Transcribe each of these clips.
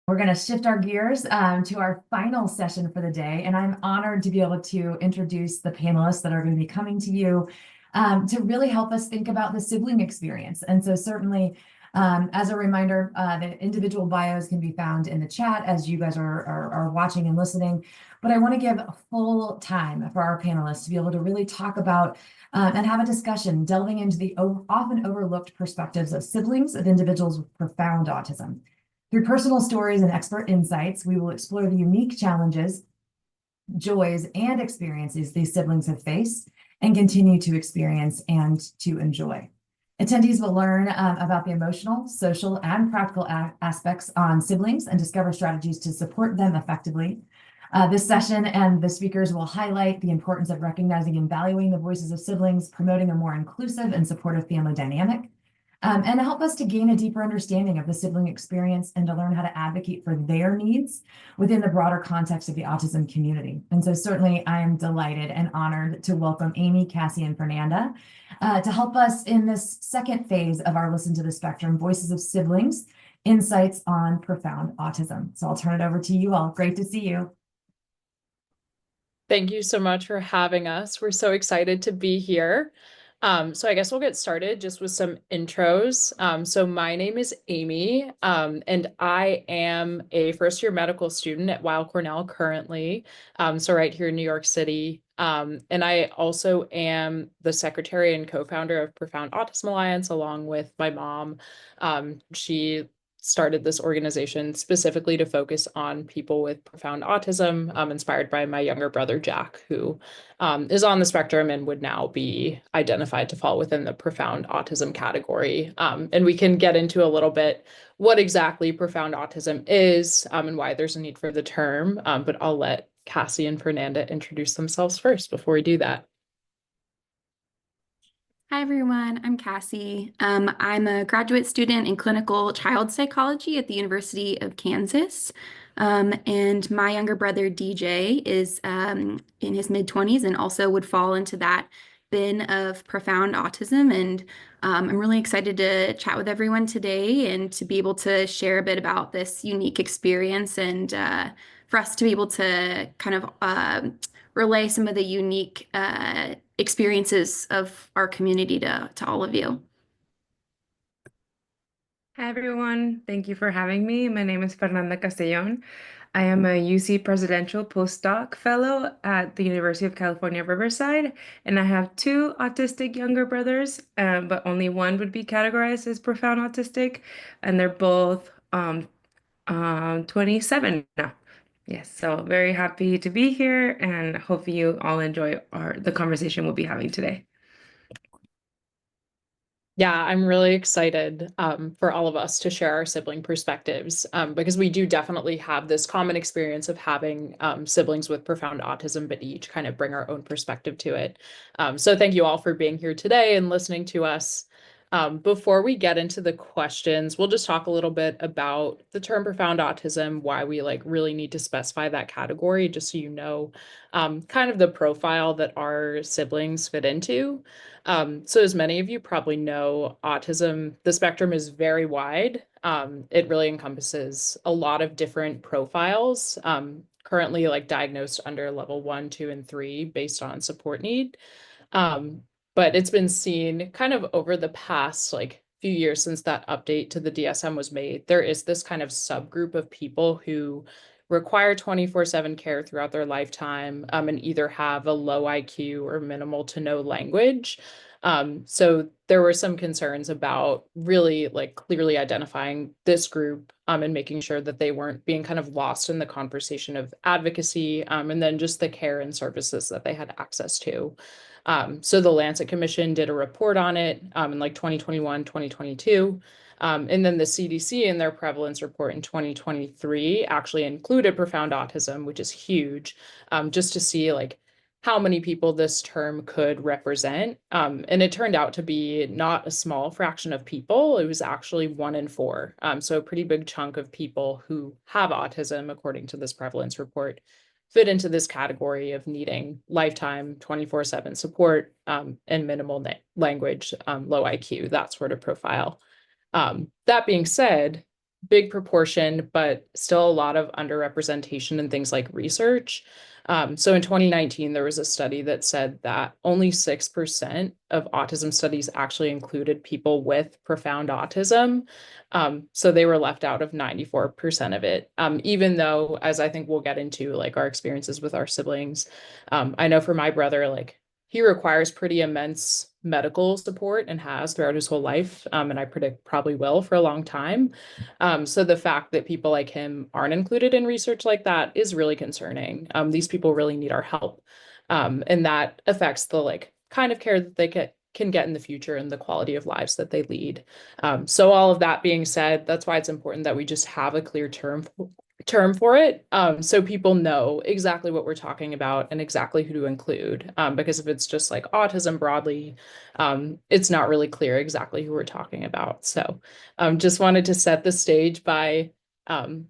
We're going to shift our gears to our final session for the day, and I'm honored to be able to introduce the panelists that are going to be coming to you to really help us think about the sibling experience. And so certainly, as a reminder, the individual bios can be found in the chat as you guys are watching and listening. But I want to give full time for our panelists to be able to really talk about and have a discussion delving into the often overlooked perspectives of siblings of individuals with profound autism. Through personal stories and expert insights, we will explore the unique challenges, joys, and experiences these siblings have faced and continue to experience and to enjoy. Attendees will learn about the emotional, social, and practical aspects on siblings and discover strategies to support them effectively. This session and the speakers will highlight the importance of recognizing and valuing the voices of siblings, promoting a more inclusive and supportive family dynamic, and help us to gain a deeper understanding of the sibling experience and to learn how to advocate for their needs within the broader context of the autism community. And so certainly I am delighted and honored to welcome Amy, Cassie, and Fernanda to help us in this second phase of our Listen to the Spectrum, Voices of Siblings, Insights on Profound Autism. So I'll turn it over to you all. Great to see you. Thank you so much for having us. We're so excited to be here. So I guess we'll get started just with some intros. So my name is Amy, and I am a first-year medical student at Weill Cornell currently, so right here in New York City. And I also am the secretary and co-founder of Profound Autism Alliance, along with my mom. She started this organization specifically to focus on people with profound autism, inspired by my younger brother, Jack, who is on the spectrum and would now be identified to fall within the profound autism category. And we can get into a little bit what exactly profound autism is and why there's a need for the term, but I'll let Cassie and Fernanda introduce themselves first before we do that. Hi, everyone. I'm Cassie. I'm a graduate student in clinical child psychology at the University of Kansas. And my younger brother, DJ, is in his mid-20s and also would fall into that bin of profound autism. And I'm really excited to chat with everyone today and to be able to share a bit about this unique experience and for us to be able to kind of relay some of the unique experiences of our community to all of you. Hi, everyone. Thank you for having me. My name is Fernanda Castellón. I am a UC Presidential Postdoc Fellow at the University of California, Riverside, and I have two autistic younger brothers, but only one would be categorized as profound autistic, and they're both 27 now. Yes, so very happy to be here, and hope you all enjoy the conversation we'll be having today. Yeah, I'm really excited for all of us to share our sibling perspectives because we do definitely have this common experience of having siblings with profound autism, but each kind of bring our own perspective to it. So thank you all for being here today and listening to us. Before we get into the questions, we'll just talk a little bit about the term profound autism, why we really need to specify that category, just so you know kind of the profile that our siblings fit into. So as many of you probably know, autism, the spectrum is very wide. It really encompasses a lot of different profiles, currently diagnosed under level 1, 2, and 3 based on support need. But it's been seen kind of over the past few years since that update to the DSM was made, there is this kind of subgroup of people who require 24/7 care throughout their lifetime and either have a low IQ or minimal to no language. So there were some concerns about really clearly identifying this group and making sure that they weren't being kind of lost in the conversation of advocacy and then just the care and services that they had access to. So the Lancet Commission did a report on it in 2021, 2022. And then the CDC in their prevalence report in 2023 actually included profound autism, which is huge, just to see how many people this term could represent. And it turned out to be not a small fraction of people. It was actually 1 in 4. So a pretty big chunk of people who have autism, according to this prevalence report, fit into this category of needing lifetime 24/7 support and minimal language, low IQ, that sort of profile. That being said, big proportion, but still a lot of underrepresentation in things like research. So in 2019, there was a study that said that only 6% of autism studies actually included people with profound autism. So they were left out of 94% of it. Even though, as I think we'll get into, like our experiences with our siblings, I know for my brother, like he requires pretty immense medical support and has throughout his whole life. And I predict probably will for a long time. So the fact that people like him aren't included in research like that is really concerning. These people really need our help. And that affects the like kind of care that they can get in the future and the quality of lives that they lead. So all of that being said, that's why it's important that we just have a clear term for it, so people know exactly what we're talking about and exactly who to include. Because if it's just like autism broadly, it's not really clear exactly who we're talking about. So just wanted to set the stage by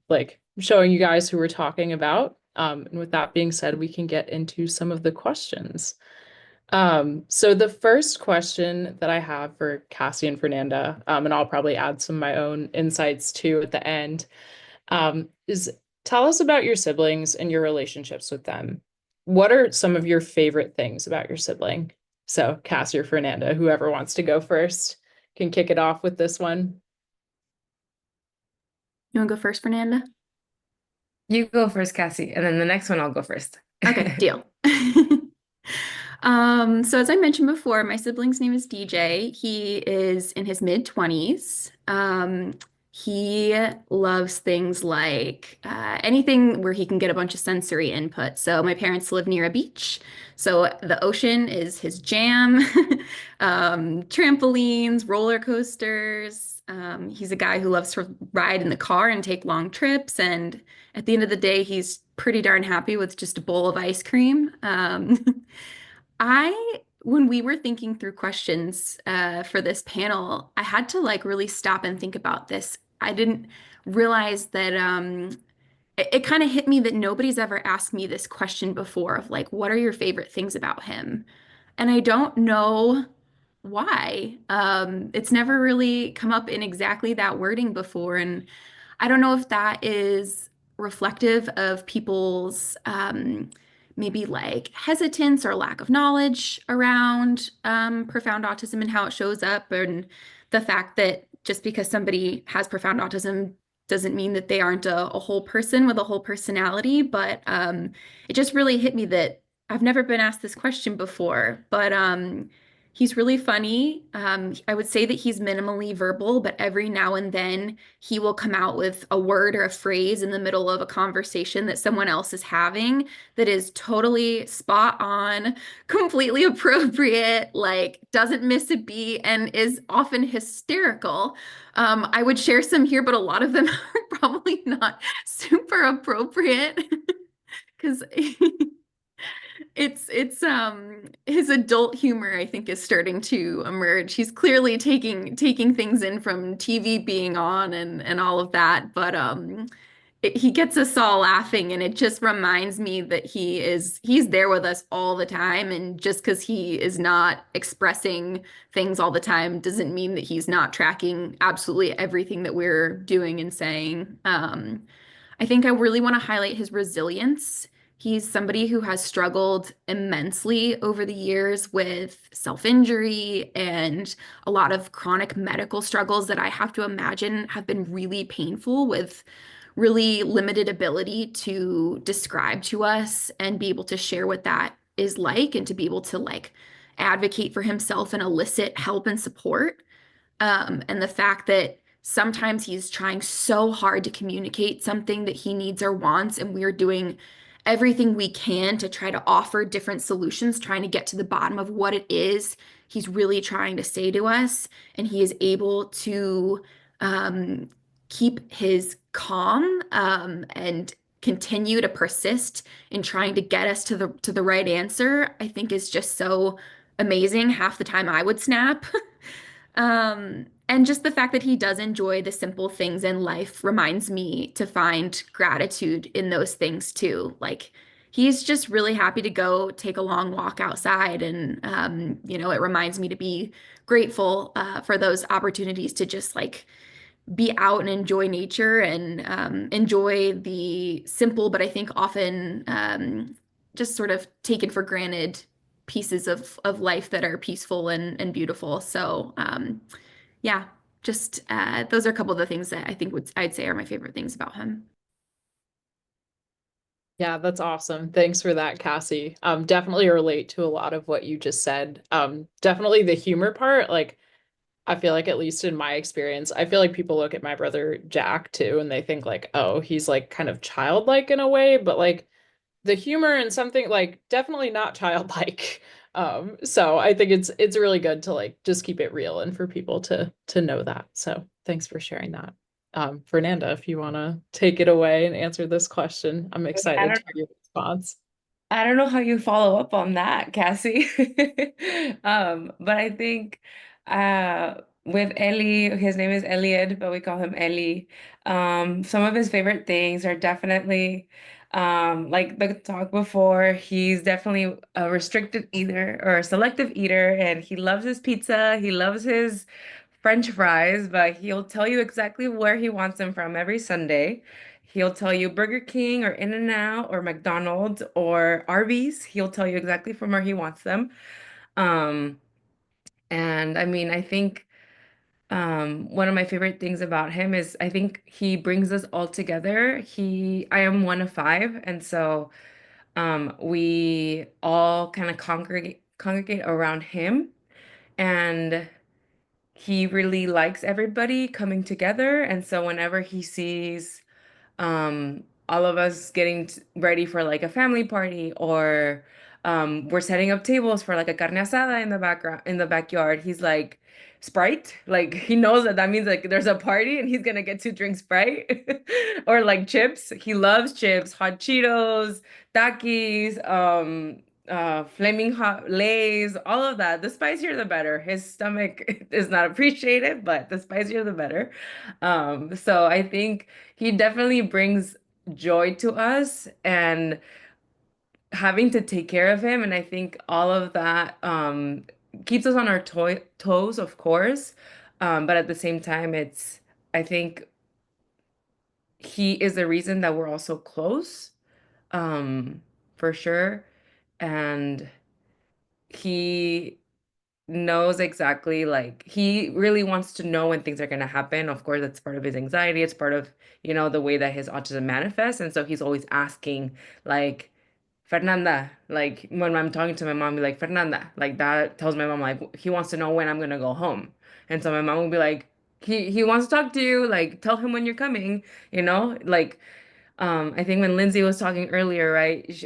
like showing you guys who we're talking about. And with that being said, we can get into some of the questions. So the first question that I have for Cassie and Fernanda, and I'll probably add some of my own insights too at the end, is tell us about your siblings and your relationships with them. What are some of your favorite things about your sibling? So Cassie or Fernanda, whoever wants to go first, can kick it off with this one. You want to go first, Fernanda? You go first, Cassie, and then the next one I'll go first. Okay, deal. So as I mentioned before, my sibling's name is DJ. He is in his mid-20s. He loves things like anything where he can get a bunch of sensory input. So my parents live near a beach, so the ocean is his jam. Trampolines, roller coasters. He's a guy who loves to ride in the car and take long trips. And at the end of the day, he's pretty darn happy with just a bowl of ice cream. When we were thinking through questions for this panel, I had to like really stop and think about this. I didn't realize that it kind of hit me that nobody's ever asked me this question before of like, what are your favorite things about him? And I don't know why. It's never really come up in exactly that wording before. And I don't know if that is reflective of people's maybe like hesitance or lack of knowledge around profound autism and how it shows up, and the fact that just because somebody has profound autism doesn't mean that they aren't a whole person with a whole personality. But it just really hit me that I've never been asked this question before, but he's really funny. I would say that he's minimally verbal, but every now and then he will come out with a word or a phrase in the middle of a conversation that someone else is having that is totally spot on, completely appropriate, like doesn't miss a beat, and is often hysterical. I would share some here, but a lot of them are probably not super appropriate because it's his adult humor, I think, is starting to emerge. He's clearly taking things in from TV being on and all of that, but he gets us all laughing, and it just reminds me that he's there with us all the time, and just because he is not expressing things all the time doesn't mean that he's not tracking absolutely everything that we're doing and saying. I think I really want to highlight his resilience. He's somebody who has struggled immensely over the years with self-injury and a lot of chronic medical struggles that I have to imagine have been really painful, with really limited ability to describe to us and be able to share what that is like, and to be able to like advocate for himself and elicit help and support. And the fact that sometimes he's trying so hard to communicate something that he needs or wants, and we're doing everything we can to try to offer different solutions, trying to get to the bottom of what it is he's really trying to say to us. And he is able to keep his calm and continue to persist in trying to get us to the right answer, I think is just so amazing. Half the time I would snap. And just the fact that he does enjoy the simple things in life reminds me to find gratitude in those things too. Like he's just really happy to go take a long walk outside, and it reminds me to be grateful for those opportunities to just like be out and enjoy nature and enjoy the simple, but I think often just sort of taken for granted pieces of life that are peaceful and beautiful. So yeah, just those are a couple of the things that I think I'd say are my favorite things about him. Yeah, that's awesome. Thanks for that, Cassie. Definitely relate to a lot of what you just said. Definitely the humor part, like I feel like at least in my experience, I feel like people look at my brother Jack too and they think like, oh, he's like kind of childlike in a way, but like the humor and something like definitely not childlike. So I think it's really good to like just keep it real and for people to know that. So thanks for sharing that. Fernanda, if you want to take it away and answer this question, I'm I excited to don't hear your response. I don't know how you follow up on that, Cassie. But I think with Ellie, his name is Elliot, but we call him Ellie. Some of his favorite things are definitely like the talk before, he's definitely a restricted eater or a selective eater, and he loves his pizza, he loves his French fries, but he'll tell you exactly where he wants them from every Sunday. He'll tell you Burger King or In-N-Out or McDonald's or Arby's. He'll tell you exactly from where he wants them. Um, and I mean, I think one of my favorite things about him is I think he brings us all together. I am one of five, and so we all kind of congregate around him, and he really likes everybody coming together. And so whenever he sees all of us getting ready for like a family party, or we're setting up tables for like a carne asada in the background in the backyard, he's like Sprite, like he knows that that means like there's a party and he's gonna get to drink Sprite. Or like chips, he loves chips, hot Cheetos, Takis, flaming hot Lays, all of that. The spicier the better. His stomach is not appreciated, but the spicier the better. So I think he definitely brings joy to us, and having to take care of him, and I think all of that keeps us on our toes, of course. But at the same time, I think he is the reason that we're all so close, um, for sure. And he knows exactly, like he really wants to know when things are going to happen. Of course, it's part of his anxiety, it's part of, the way that his autism manifests, and so he's always asking, like, Fernanda, like when I'm talking to my mom, be like, Fernanda, like that tells my mom like he wants to know when I'm gonna go home. And so my mom will be like, he wants to talk to you, like tell him when you're coming, like I think when Lindsay was talking earlier, right?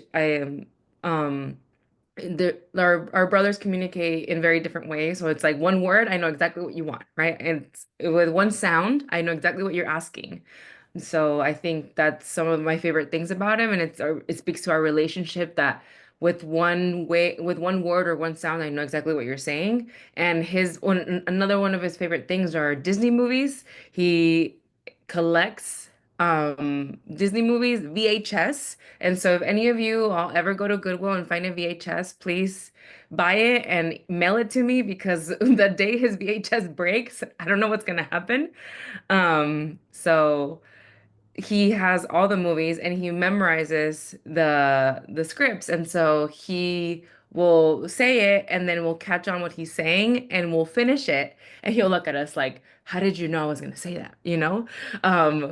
Um our brothers communicate in very different ways. So it's like one word, I know exactly what you want, right? And with one sound, I know exactly what you're asking. So I think that's some of my favorite things about him, and it speaks to our relationship that with one word or one sound, I know exactly what you're saying. And another one of his favorite things are Disney movies. He collects Disney movies VHS. And so if any of you all ever go to Goodwill and find a VHS, please buy it and mail it to me, because the day his VHS breaks, I don't know what's gonna happen. So he has all the movies and he memorizes the scripts, and so he will say it and then we'll catch on what he's saying and we'll finish it, and he'll look at us like, how did you know I was going to say that,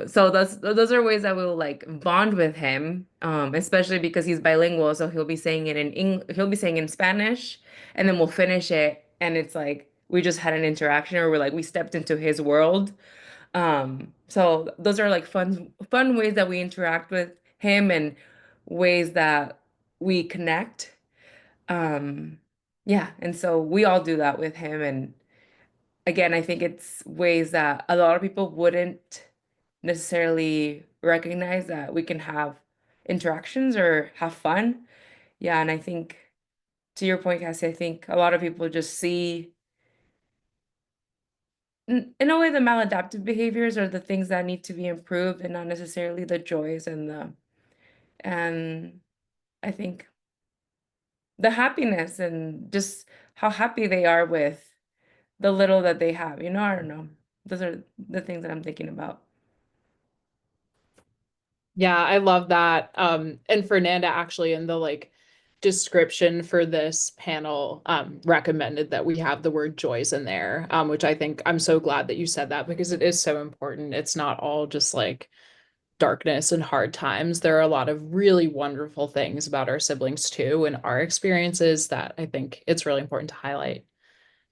so those are ways that we'll like bond with him, especially because he's bilingual, so he'll be saying in Spanish, and then we'll finish it and it's like we just had an interaction, or we're like we stepped into his world. So those are like fun ways that we interact with him, and ways that we connect. Um, yeah, and so we all do that with him. And again, I think it's ways that a lot of people wouldn't necessarily recognize that we can have interactions or have fun. Yeah, and I think to your point, Cassie, I think a lot of people just see in a way the maladaptive behaviors are the things that need to be improved, and not necessarily the joys and I think the happiness and just how happy they are with the little that they have, I don't know. those are the things that I'm thinking about. Yeah, I love that. And Fernanda actually in the like description for this panel recommended that we have the word joys in there, which I think I'm so glad that you said that because it is so important. It's not all just like darkness and hard times. There are a lot of really wonderful things about our siblings too and our experiences that I think it's really important to highlight.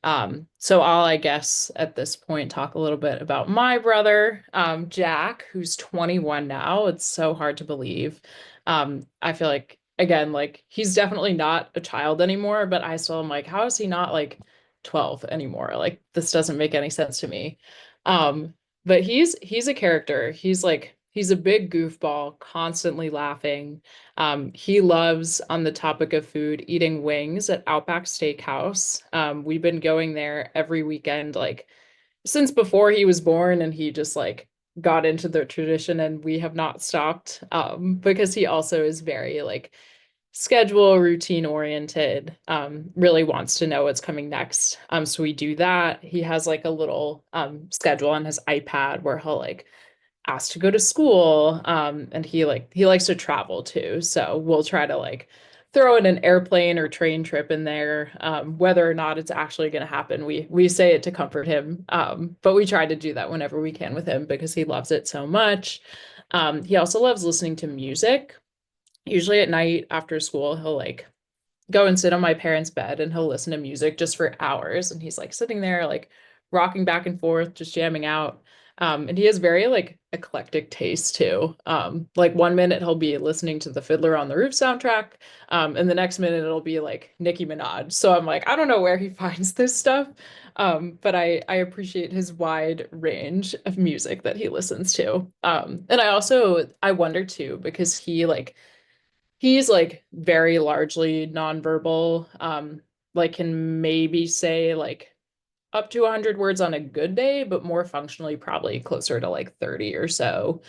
So I'll, I guess, at this point, talk a little bit about my brother, Jack, who's 21 now. It's so hard to believe. I feel like, again, like he's definitely not a child anymore, but I still am like, how is he not like 12 anymore? Like this doesn't make any sense to me. But he's a character. He's a big goofball, constantly laughing. He loves, on the topic of food, eating wings at Outback Steakhouse. We've been going there every weekend, like since before he was born, and he just like got into the tradition, and we have not stopped. Because he also is very like schedule, routine oriented, really wants to know what's coming next. So we do that. He has like a little schedule on his iPad where he'll like asked to go to school, and he likes to travel too, so we'll try to like throw in an airplane or train trip in there, whether or not it's actually going to happen. We say it to comfort him, but we try to do that whenever we can with him because he loves it so much. He also loves listening to music. Usually at night after school he'll like go and sit on my parents' bed and he'll listen to music just for hours. And he's like sitting there, like rocking back and forth, just jamming out. And he has very like eclectic taste too. Like one minute he'll be listening to the Fiddler on the Roof soundtrack, and the next minute it'll be like Nicki Minaj. So I'm like, I don't know where he finds this stuff, but I appreciate his wide range of music that he listens to. And I wonder too because he's like very largely nonverbal, like can maybe say like up to 100 words on a good day, but more functionally probably closer to like 30 or so.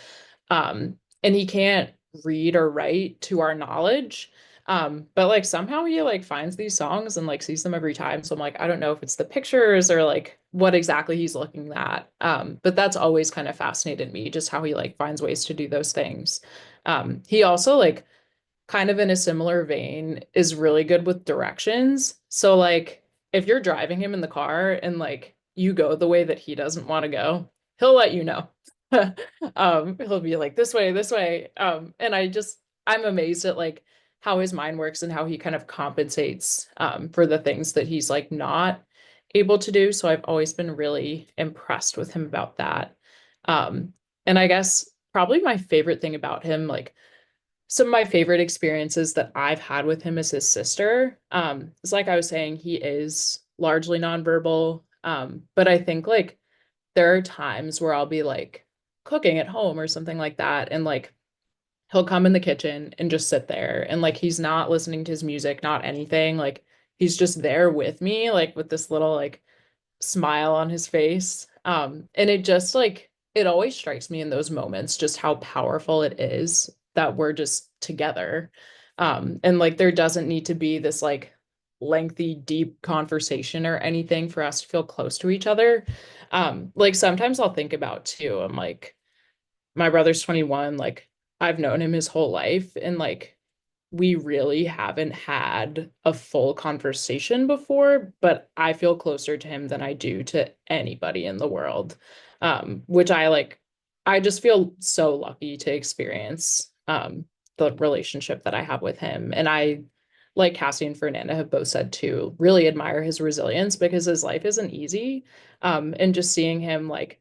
And he can't read or write to our knowledge. But like somehow he like finds these songs and like sees them every time. So I'm like, I don't know if it's the pictures or like what exactly he's looking at. But that's always kind of fascinated me, just how he like finds ways to do those things. He also like kind of in a similar vein, is really good with directions. So like if you're driving him in the car and like you go the way that he doesn't want to go, he'll let you know. He'll be like this way, this way. And I'm amazed at like how his mind works and how he kind of compensates for the things that he's like not able to do. So I've always been really impressed with him about that. Um, and I guess probably my favorite thing about him, like some of my favorite experiences that I've had with him is his sister. It's like I was saying, he is largely nonverbal. But I think like there are times where I'll be like cooking at home or something like that, and like he'll come in the kitchen and just sit there and like he's not listening to his music, not anything. Like he's just there with me, like with this little like smile on his face. And it just like it always strikes me in those moments just how powerful it is that we're just together. And like there doesn't need to be this like lengthy, deep conversation or anything for us to feel close to each other. Like sometimes I'll think about too, I'm like, my brother's 21, like I've known him his whole life, and like we really haven't had a full conversation before, but I feel closer to him than I do to anybody in the world. Which I just feel so lucky to experience the relationship that I have with him. And I, like Cassie and Fernanda have both said too, really admire his resilience because his life isn't easy. And just seeing him like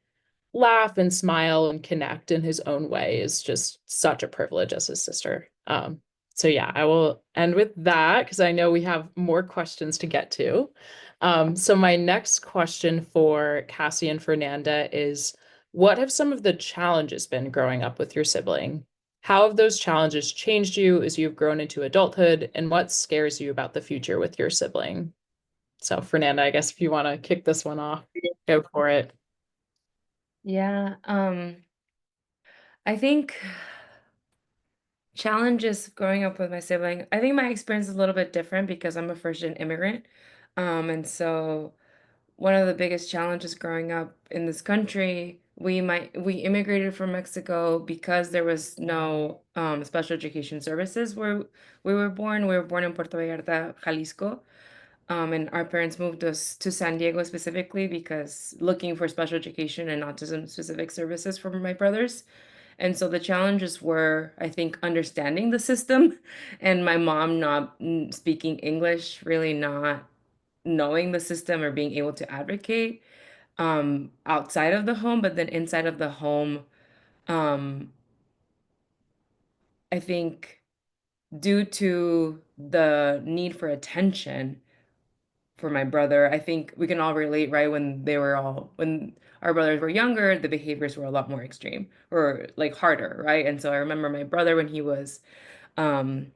laugh and smile and connect in his own way is just such a privilege as his sister. So yeah, I will end with that because I know we have more questions to get to. So my next question for Cassie and Fernanda is, what have some of the challenges been growing up with your sibling? How have those challenges changed you as you've grown into adulthood, and what scares you about the future with your sibling? So Fernanda, I guess if you want to kick this one off, go for it. Yeah, I think challenges growing up with my sibling. I think my experience is a little bit different because I'm a first gen immigrant. And so one of the biggest challenges growing up in this country. We immigrated from Mexico because there was no special education services where we were born. We were born in Puerto Vallarta, Jalisco. And our parents moved us to San Diego specifically because looking for special education and autism specific services for my brothers. And so the challenges were, I think, understanding the system and my mom not speaking English, really not knowing the system or being able to advocate outside of the home, but then inside of the home, um, I think due to the need for attention for my brother, I think we can all relate, right? When our brothers were younger, the behaviors were a lot more extreme or like harder, right? And so I remember my brother when he was um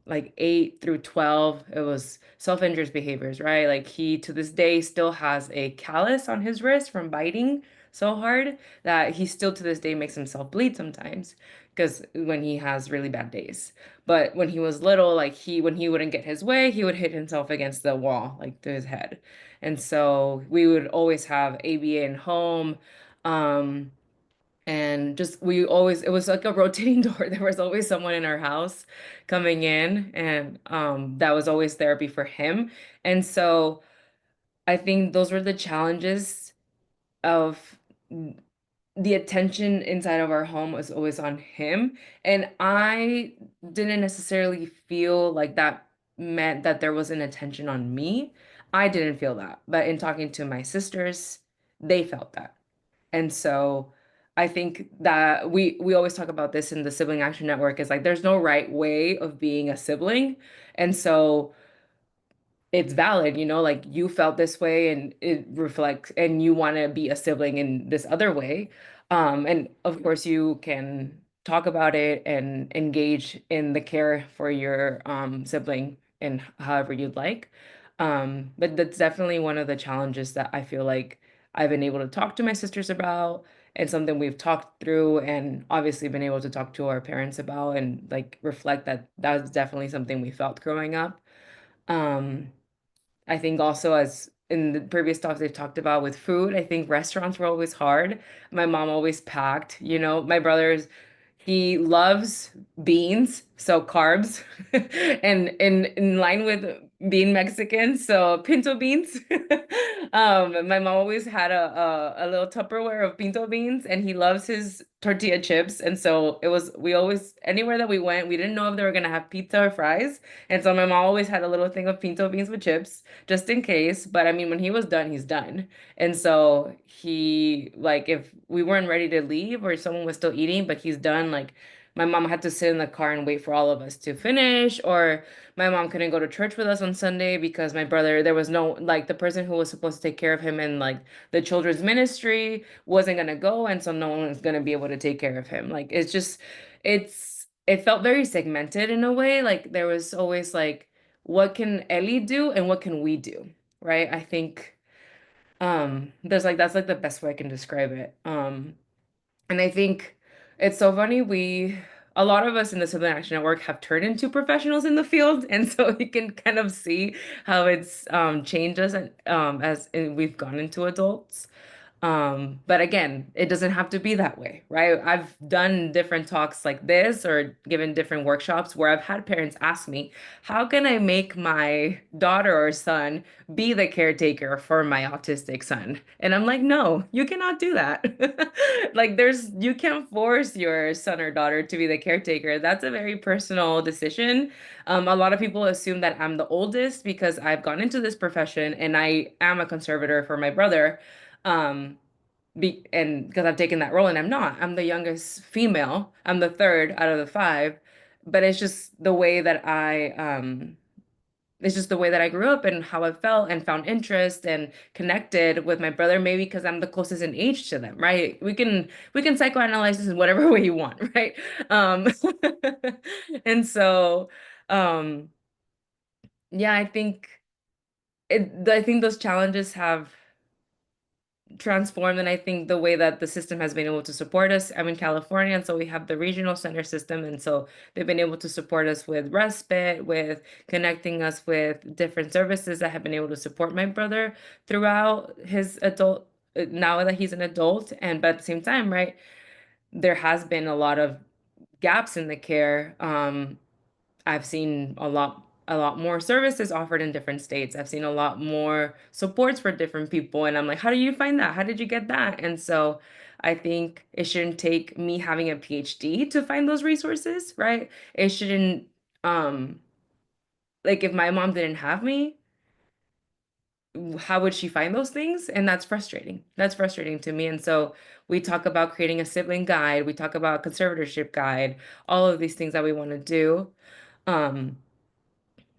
like 8 through 12, it was self-injurious behaviors, right? Like he to this day still has a callus on his wrist from biting so hard that he still to this day makes himself bleed sometimes because when he has really bad days. But when he was little, like when he wouldn't get his way, he would hit himself against the wall, like to his head. And so we would always have ABA in home. Um, and just we always it was like a rotating door. There was always someone in our house coming in, and that was always therapy for him. And so I think those were the challenges of the attention inside of our home was always on him, and I didn't necessarily feel like that meant that there was an attention on me. I didn't feel that, but in talking to my sisters, they felt that. And so I think that we always talk about this in the Sibling Action Network is like there's no right way of being a sibling. And so it's valid, like you felt this way and it reflects and you want to be a sibling in this other way. And of course you can talk about it and engage in the care for your sibling in however you'd like. But that's definitely one of the challenges that I feel like I've been able to talk to my sisters about and something we've talked through and obviously been able to talk to our parents about and like reflect that that's definitely something we felt growing up. Um, I think also as in the previous talks they've talked about with food, I think restaurants were always hard. My mom always packed, my brother's he loves beans, so carbs, and in line with being Mexican, so pinto beans. My mom always had a little Tupperware of pinto beans, and he loves his tortilla chips. And so we always anywhere that we went, we didn't know if they were gonna have pizza or fries, and so my mom always had a little thing of pinto beans with chips just in case. But I mean, when he was done, he's done. And so he, like, if we weren't ready to leave or someone was still eating, but he's done, like, my mom had to sit in the car and wait for all of us to finish, or my mom couldn't go to church with us on Sunday because my brother, there was no, like, the person who was supposed to take care of him in, like, the children's ministry wasn't gonna go, and so no one was gonna be able to take care of him. Like, it felt very segmented in a way. Like, there was always, like, what can Ellie do and what can we do? Right? I think there's like that's like the best way I can describe it. And I think it's so funny a lot of us in the Sibling Action Network have turned into professionals in the field, and so you can kind of see how it's changed us we've gone into adults. But again, it doesn't have to be that way, right? I've done different talks like this or given different workshops where I've had parents ask me, how can I make my daughter or son be the caretaker for my autistic son? And I'm like, no, you cannot do that. Like you can't force your son or daughter to be the caretaker. That's a very personal decision. A lot of people assume that I'm the oldest because I've gone into this profession and I am a conservator for my brother. Um, and because I've taken that role and I'm not. I'm the youngest female. I'm the third out of the five. But it's just the way that I grew up and how I felt and found interest and connected with my brother, maybe because I'm the closest in age to them, right? We can psychoanalyze this in whatever way you want, right? Um, and so um yeah, I think those challenges have transformed, and I think the way that the system has been able to support us. I'm in California, and so we have the regional center system, and so they've been able to support us with respite, with connecting us with different services that have been able to support my brother throughout his adult, now that he's an adult. And but at the same time, right, there has been a lot of gaps in the care. I've seen a lot more services offered in different states. I've seen a lot more supports for different people. And I'm like, how do you find that? How did you get that? And so I think it shouldn't take me having a PhD to find those resources, right? It shouldn't, um, like if my mom didn't have me, how would she find those things? And that's frustrating. That's frustrating to me. And so we talk about creating a sibling guide, we talk about conservatorship guide, all of these things that we want to do. Um,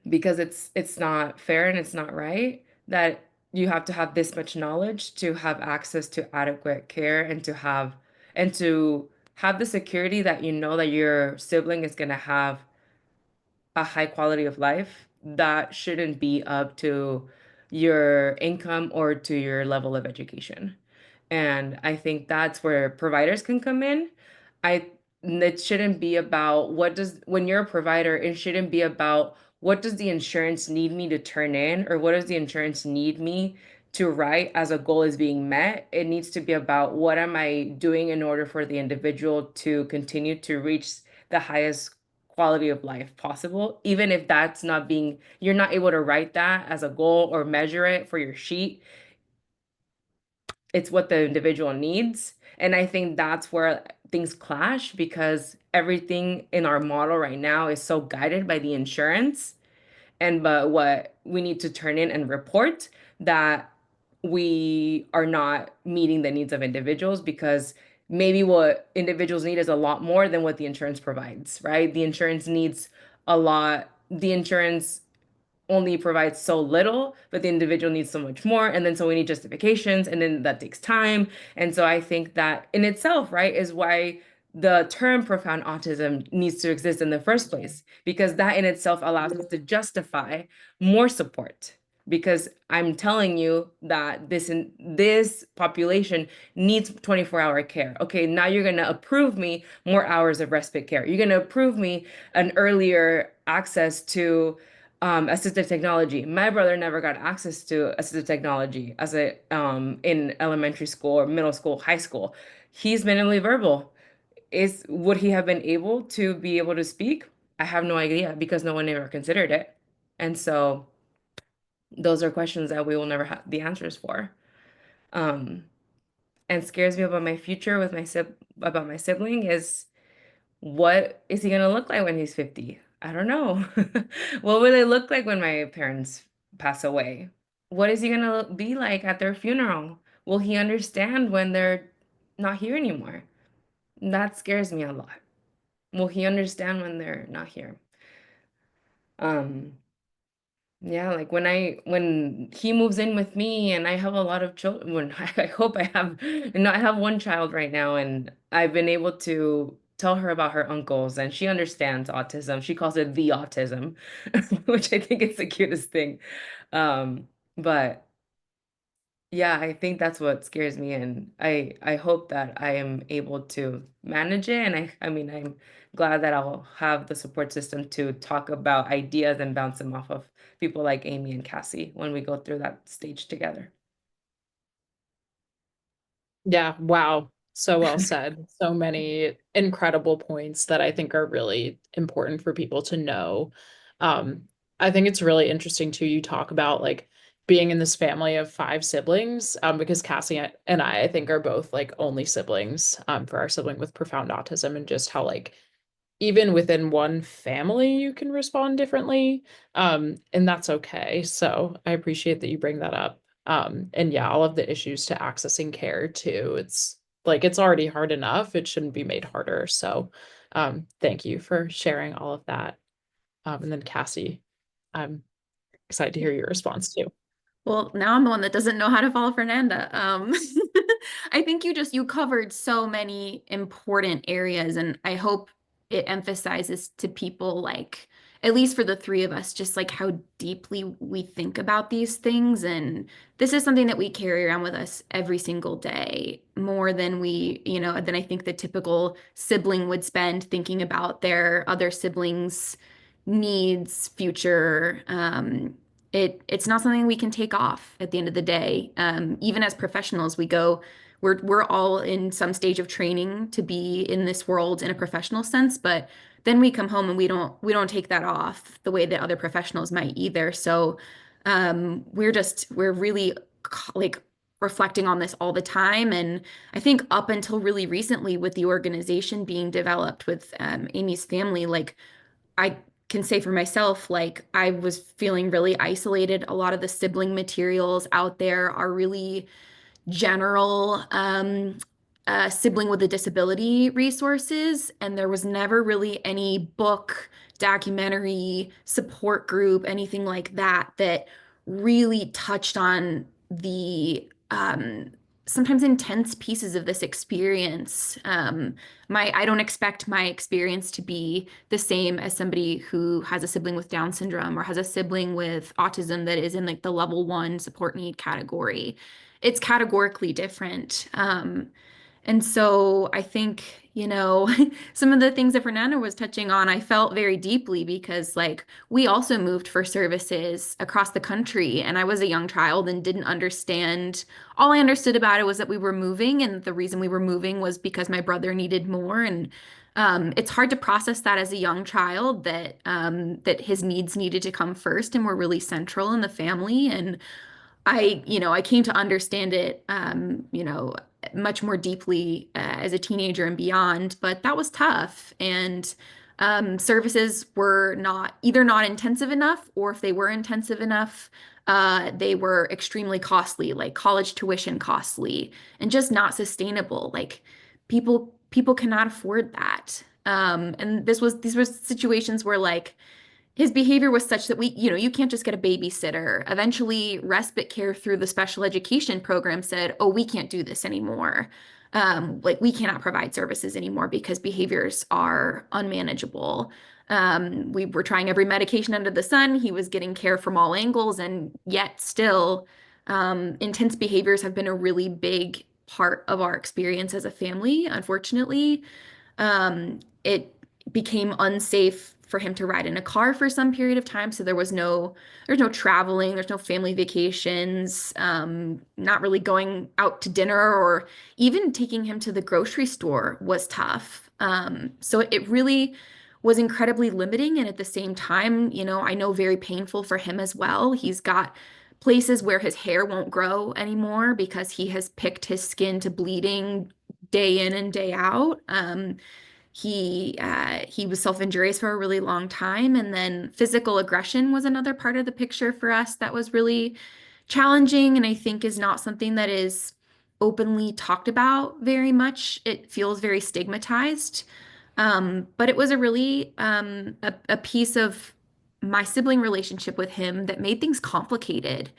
because it's not fair and it's not right that you have to have this much knowledge to have access to adequate care and to have the security that you know that your sibling is going to have a high quality of life. That shouldn't be up to your income or to your level of education. And I think that's where providers can come in. I It shouldn't be about when you're a provider, it shouldn't be about what does the insurance need me to turn in or what does the insurance need me to write as a goal is being met. It needs to be about what am I doing in order for the individual to continue to reach the highest quality of life possible, even if you're not able to write that as a goal or measure it for your sheet. It's what the individual needs. And I think that's where things clash because everything in our model right now is so guided by the insurance and but what we need to turn in and report that we are not meeting the needs of individuals because maybe what individuals need is a lot more than what the insurance provides, right? The insurance only provides so little, but the individual needs so much more. And then so we need justifications, and then that takes time. And so I think that in itself, right, is why the term profound autism needs to exist in the first place, because that in itself allows us to justify more support. Because I'm telling you that this population needs 24-hour care. Okay, now you're gonna approve me more hours of respite care. You're gonna approve me an earlier access to assistive technology. My brother never got access to assistive technology in elementary school or middle school, high school. He's minimally verbal. Would he have been able to be able to speak? I have no idea because no one ever considered it. And so those are questions that we will never have the answers for. Um, and scares me about my future with about my sibling is what is he gonna look like when he's 50? I don't know. What will they look like when my parents pass away? What is he gonna be like at their funeral? Will he understand when they're not here anymore? That scares me a lot. Will he understand when they're not here? Um, yeah, like when he moves in with me and I have a lot of children, when I hope I have one child right now, and I've been able to tell her about her uncles and she understands autism. She calls it the autism, which I think is the cutest thing. But yeah, I think that's what scares me, and I hope that I am able to manage it. And I mean, I'm glad that I'll have the support system to talk about ideas and bounce them off of people like Amy and Cassie when we go through that stage together. Yeah, wow. So well said. So many incredible points that I think are really important for people to know. Um, I think it's really interesting too, you talk about like being in this family of five siblings, because Cassie and I think are both like only siblings, for our sibling with profound autism, and just how like even within one family you can respond differently. And that's okay. So I appreciate that you bring that up. And yeah, all of the issues to accessing care too. It's like it's already hard enough. It shouldn't be made harder. So thank you for sharing all of that. And then Cassie, I'm excited to hear your response too. Well, now I'm the one that doesn't know how to follow Fernanda. I think you covered so many important areas, and I hope it emphasizes to people like at least for the three of us, just like how deeply we think about these things. And this is something that we carry around with us every single day, more than than I think the typical sibling would spend thinking about their other siblings' needs, future. It's not something we can take off at the end of the day. Even as professionals, we're all in some stage of training to be in this world in a professional sense, but then we come home and we don't take that off the way that other professionals might either. So we're really like reflecting on this all the time. And I think up until really recently, with the organization being developed with Amy's family, like I can say for myself, like I was feeling really isolated. A lot of the sibling materials out there are really general sibling with a disability resources, and there was never really any book, documentary, support group, anything like that that really touched on the sometimes intense pieces of this experience. I don't expect my experience to be the same as somebody who has a sibling with Down syndrome or has a sibling with autism that is in like the level 1 support need category. It's categorically different. And so I think, some of the things that Fernanda was touching on, I felt very deeply because like we also moved for services across the country, and I was a young child and didn't understand. All I understood about it was that we were moving, and the reason we were moving was because my brother needed more. And it's hard to process that as a young child, that his needs needed to come first and were really central in the family. And I came to understand it, much more deeply as a teenager and beyond, but that was tough. And services were not intensive enough, or if they were intensive enough, they were extremely costly, like college tuition costly, and just not sustainable. Like people cannot afford that. And these were situations where like his behavior was such that you can't just get a babysitter. Eventually, respite care through the special education program said, oh, we can't do this anymore. Like we cannot provide services anymore because behaviors are unmanageable. We were trying every medication under the sun. He was getting care from all angles, and yet still, intense behaviors have been a really big part of our experience as a family, unfortunately. It became unsafe for him to ride in a car for some period of time. So there's no traveling, there's no family vacations, not really going out to dinner, or even taking him to the grocery store was tough. So it really was incredibly limiting. And at the same time, I know very painful for him as well. He's got places where his hair won't grow anymore because he has picked his skin to bleeding day in and day out. He was self-injurious for a really long time, and then physical aggression was another part of the picture for us that was really challenging, and I think is not something that is openly talked about very much. It feels very stigmatized, but it was a really a piece of my sibling relationship with him that made things complicated.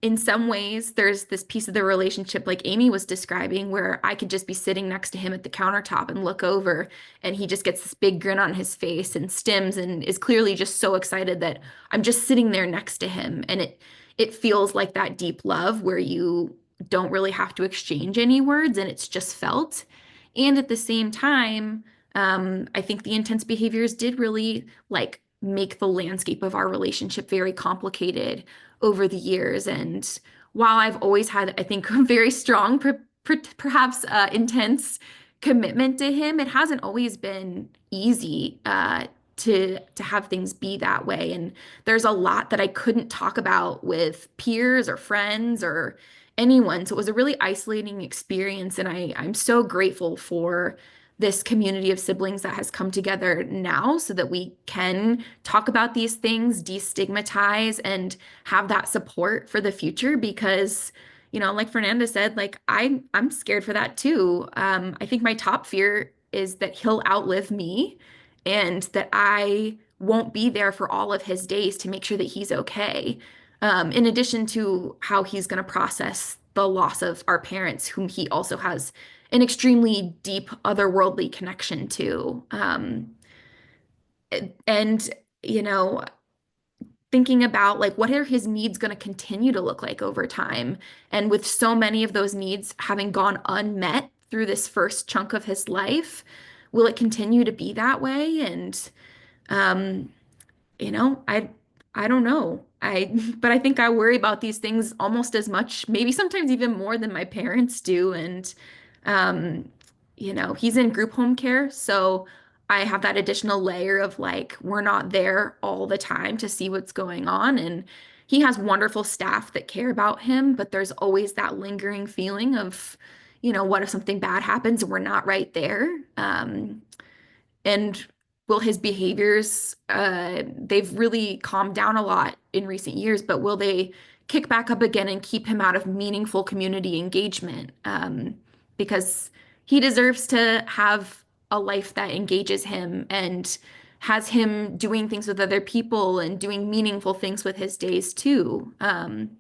In some ways, there's this piece of the relationship like Amy was describing, where I could just be sitting next to him at the countertop and look over, and he just gets this big grin on his face and stims and is clearly just so excited that I'm just sitting there next to him. And it feels like that deep love where you don't really have to exchange any words, and it's just felt. And at the same time, I think the intense behaviors did really like make the landscape of our relationship very complicated over the years. And while I've always had, I think, a very strong, perhaps intense commitment to him, it hasn't always been easy to have things be that way. And there's a lot that I couldn't talk about with peers or friends or anyone. So it was a really isolating experience. And I'm so grateful for this community of siblings that has come together now so that we can talk about these things, destigmatize, and have that support for the future. Because, like Fernanda said, like I'm scared for that too. I think my top fear is that he'll outlive me, and that I won't be there for all of his days to make sure that he's okay. In addition to how he's going to process the loss of our parents, whom he also has an extremely deep otherworldly connection to. and, you know, thinking about like what are his needs going to continue to look like over time? And with so many of those needs having gone unmet through this first chunk of his life, will it continue to be that way? And um, you know, I don't know. But I think I worry about these things almost as much, maybe sometimes even more than my parents do. And um, he's in group home care, so I have that additional layer of like we're not there all the time to see what's going on. And he has wonderful staff that care about him, but there's always that lingering feeling of, what if something bad happens and we're not right there? And will his behaviors, they've really calmed down a lot in recent years, but will they kick back up again and keep him out of meaningful community engagement? Because he deserves to have a life that engages him and has him doing things with other people and doing meaningful things with his days too. And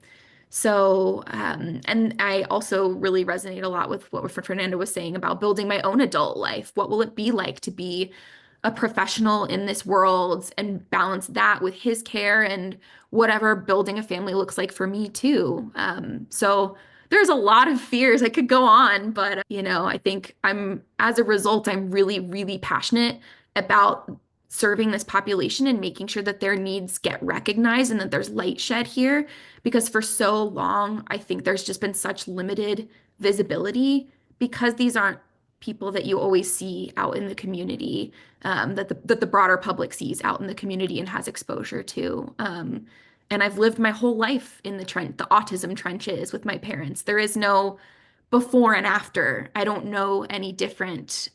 I also really resonate a lot with what Fernanda was saying about building my own adult life. What will it be like to be a professional in this world and balance that with his care and whatever building a family looks like for me too? So there's a lot of fears. I could go on, but I think as a result, I'm really, really passionate about serving this population and making sure that their needs get recognized and that there's light shed here. Because for so long, I think there's just been such limited visibility because these aren't people that you always see out in the community, that the broader public sees out in the community and has exposure to. And I've lived my whole life in the autism trenches with my parents. There is no before and after. I don't know any different.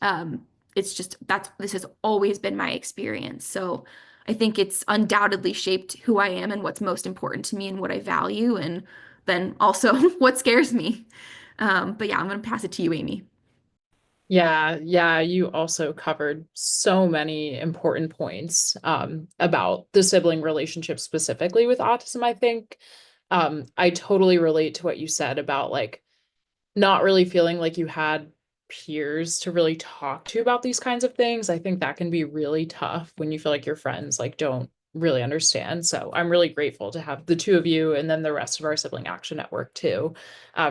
It's just this has always been my experience. So I think it's undoubtedly shaped who I am and what's most important to me and what I value, and then also what scares me. But yeah, I'm gonna pass it to you, Amy. Yeah, you also covered so many important points about the sibling relationship specifically with autism, I think. I totally relate to what you said about like not really feeling like you had peers to really talk to about these kinds of things. I think that can be really tough when you feel like your friends like don't really understand. So I'm really grateful to have the two of you and then the rest of our sibling action network too,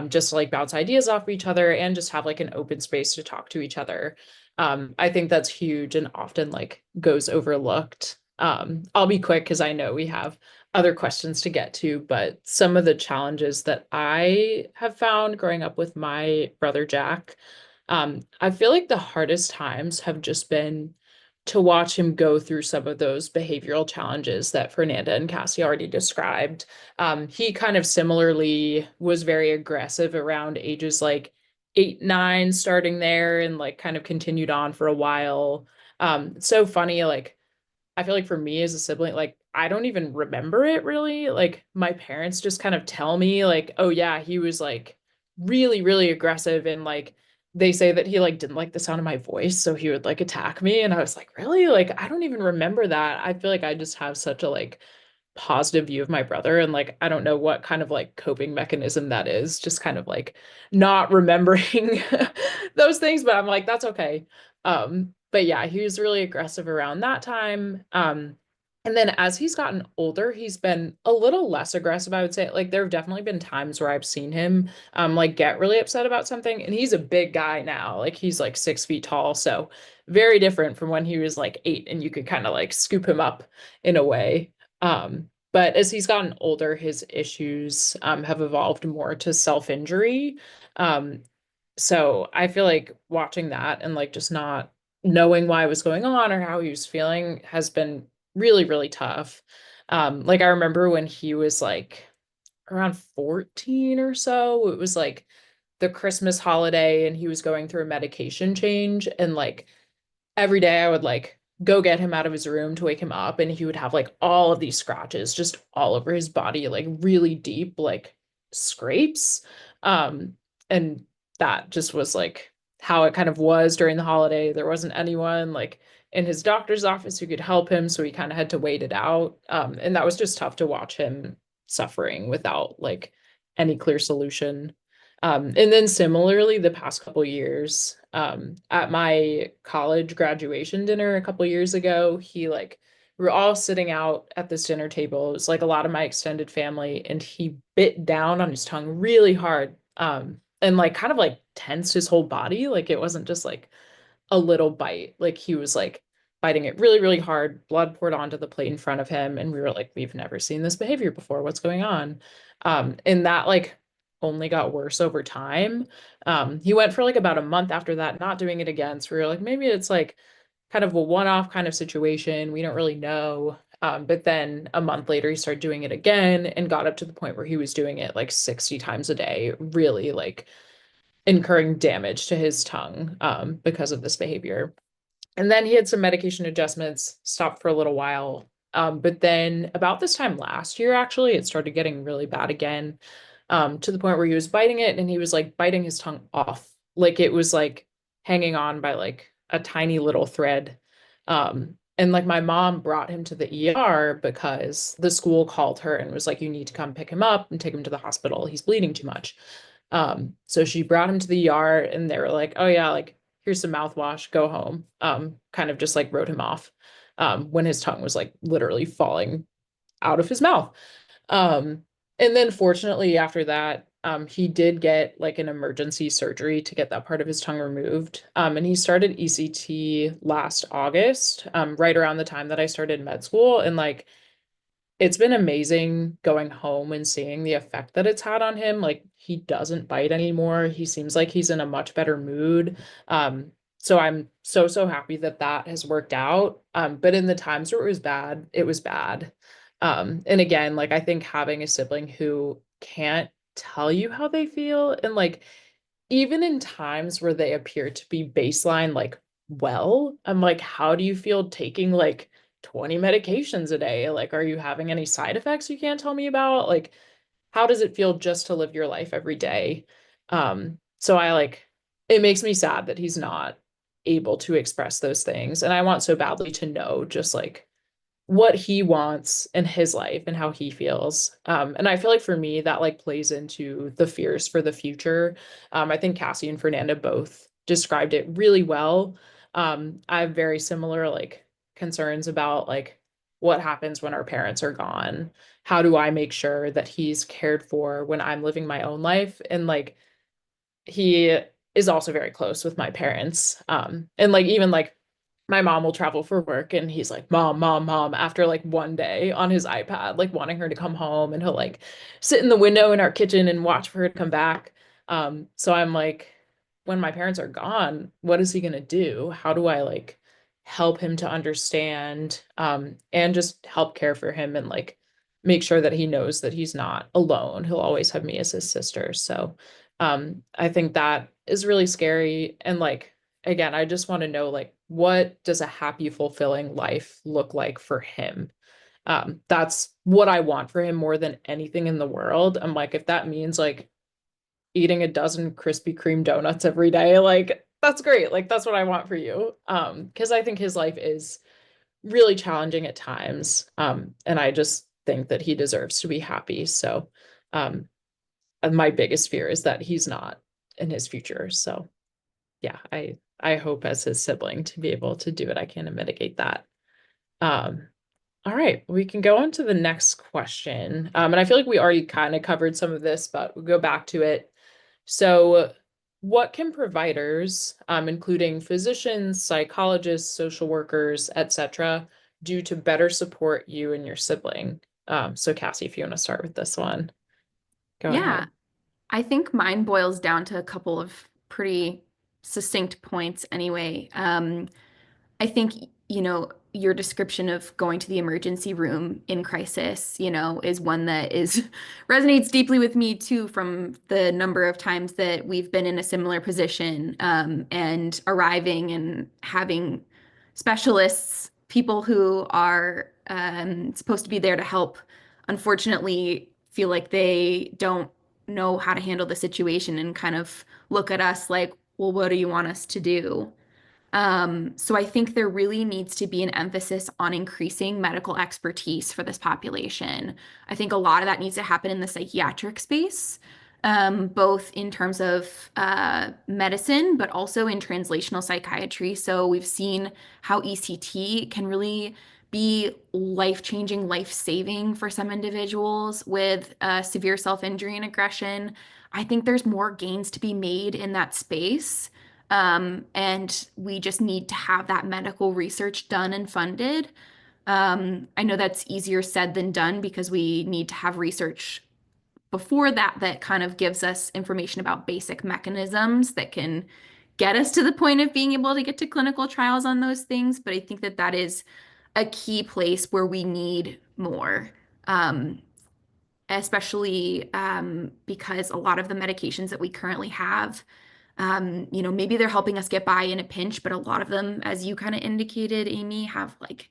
just to like bounce ideas off of each other and just have like an open space to talk to each other. I think that's huge and often like goes overlooked. I'll be quick because I know we have other questions to get to, but some of the challenges that I have found growing up with my brother Jack, I feel like the hardest times have just been to watch him go through some of those behavioral challenges that Fernanda and Cassie already described. He kind of similarly was very aggressive around ages like 8, 9, starting there and like kind of continued on for a while. It's so funny, like I feel like for me as a sibling, like I don't even remember it really. Like my parents just kind of tell me like, oh yeah, he was like really, really aggressive and like they say that he like didn't like the sound of my voice, so he would like attack me. And I was like, really? Like I don't even remember that. I feel like I just have such a like positive view of my brother and like I don't know what kind of like coping mechanism that is, just kind of like not remembering those things, but I'm like, that's okay. But yeah, he was really aggressive around that time. And then as he's gotten older, he's been a little less aggressive, I would say. Like there have definitely been times where I've seen him like get really upset about something. And he's a big guy now. Like he's like 6 feet tall. So very different from when he was like 8 and you could kind of like scoop him up in a way. But as he's gotten older, his issues have evolved more to self-injury. So I feel like watching that and like just not knowing why it was going on or how he was feeling has been really, really tough. Like I remember when he was like around 14 or so, it was like the Christmas holiday and he was going through a medication change and like every day I would like go get him out of his room to wake him up and he would have like all of these scratches just all over his body, like really deep like scrapes. And that just was like how it kind of was during the holiday. There wasn't anyone like in his doctor's office who could help him, so he kind of had to wait it out. And that was just tough to watch him suffering without like any clear solution. And then similarly, the past couple years, at my college graduation dinner a couple years ago, we were all sitting out at this dinner table. It was like a lot of my extended family, and he bit down on his tongue really hard, and like kind of like tensed his whole body. Like it wasn't just like a little bite. Like he was like biting it really, really hard. Blood poured onto the plate in front of him, and we were like, we've never seen this behavior before. What's going on? And that like only got worse over time. He went for like about a month after that, not doing it again. So we were like, maybe it's like kind of a one-off kind of situation. We don't really know. But then a month later, he started doing it again and got up to the point where he was doing it like 60 times a day, really like incurring damage to his tongue because of this behavior. And then he had some medication adjustments, stopped for a little while. But then about this time last year, actually, it started getting really bad again, to the point where he was biting it and he was like biting his tongue off. Like it was like hanging on by like a tiny little thread. And like my mom brought him to the ER because the school called her and was like, you need to come pick him up and take him to the hospital. He's bleeding too much. So she brought him to the ER and they were like, oh yeah, like here's some mouthwash, go home. Kind of just like wrote him off when his tongue was like literally falling out of his mouth. And then fortunately after that, he did get like an emergency surgery to get that part of his tongue removed. And he started ECT last August, right around the time that I started med school. And like it's been amazing going home and seeing the effect that it's had on him. Like he doesn't bite anymore. He seems like he's in a much better mood. So I'm so happy that that has worked out. But in the times where it was bad, it was bad. And again, like I think having a sibling who can't tell you how they feel, and like even in times where they appear to be baseline, like, well, I'm like, how do you feel taking like 20 medications a day? Like, are you having any side effects you can't tell me about? Like, how does it feel just to live your life every day? So I like, it makes me sad that he's not able to express those things. And I want so badly to know just like what he wants in his life and how he feels. And I feel like for me, that like plays into the fears for the future. I think Cassie and Fernanda both described it really well. I have very similar like concerns about like what happens when our parents are gone. How do I make sure that he's cared for when I'm living my own life? And like he is also very close with my parents. And like even like my mom will travel for work and he's like, mom, after like one day on his iPad, like wanting her to come home, and he'll like sit in the window in our kitchen and watch for her to come back. So I'm like, when my parents are gone, what is he gonna do? How do I like help him to understand, and just help care for him and like make sure that he knows that he's not alone. He'll always have me as his sister. So I think that is really scary. And like, again, I just want to know like, what does a happy, fulfilling life look like for him? That's what I want for him more than anything in the world. I'm like, if that means like eating a dozen Krispy Kreme donuts every day, like that's great. Like that's what I want for you. Because I think his life is really challenging at times. And I just think that he deserves to be happy. So and my biggest fear is that he's not in his future. So yeah, I hope as his sibling to be able to do it. I can mitigate that. All right, we can go on to the next question. And I feel like we already kind of covered some of this, but we'll go back to it. So what can providers, including physicians, psychologists, social workers, etc., do to better support you and your sibling? So Cassie, if you want to start with this one, go Yeah, ahead. I think mine boils down to a couple of pretty succinct points anyway. I think, your description of going to the emergency room in crisis, is one that is resonates deeply with me too, from the number of times that we've been in a similar position, and arriving and having specialists, people who are supposed to be there to help, unfortunately feel like they don't know how to handle the situation and kind of look at us like, well, what do you want us to do? So I think there really needs to be an emphasis on increasing medical expertise for this population. I think a lot of that needs to happen in the psychiatric space. both in terms of medicine, but also in translational psychiatry. So we've seen how ECT can really be life-changing, life-saving for some individuals with severe self-injury and aggression. I think there's more gains to be made in that space. And we just need to have that medical research done and funded. I know that's easier said than done because we need to have research before that that kind of gives us information about basic mechanisms that can get us to the point of being able to get to clinical trials on those things. But I think that that is a key place where we need more, um, especially because a lot of the medications that we currently have, maybe they're helping us get by in a pinch, but a lot of them, as you kind of indicated, Amy, have like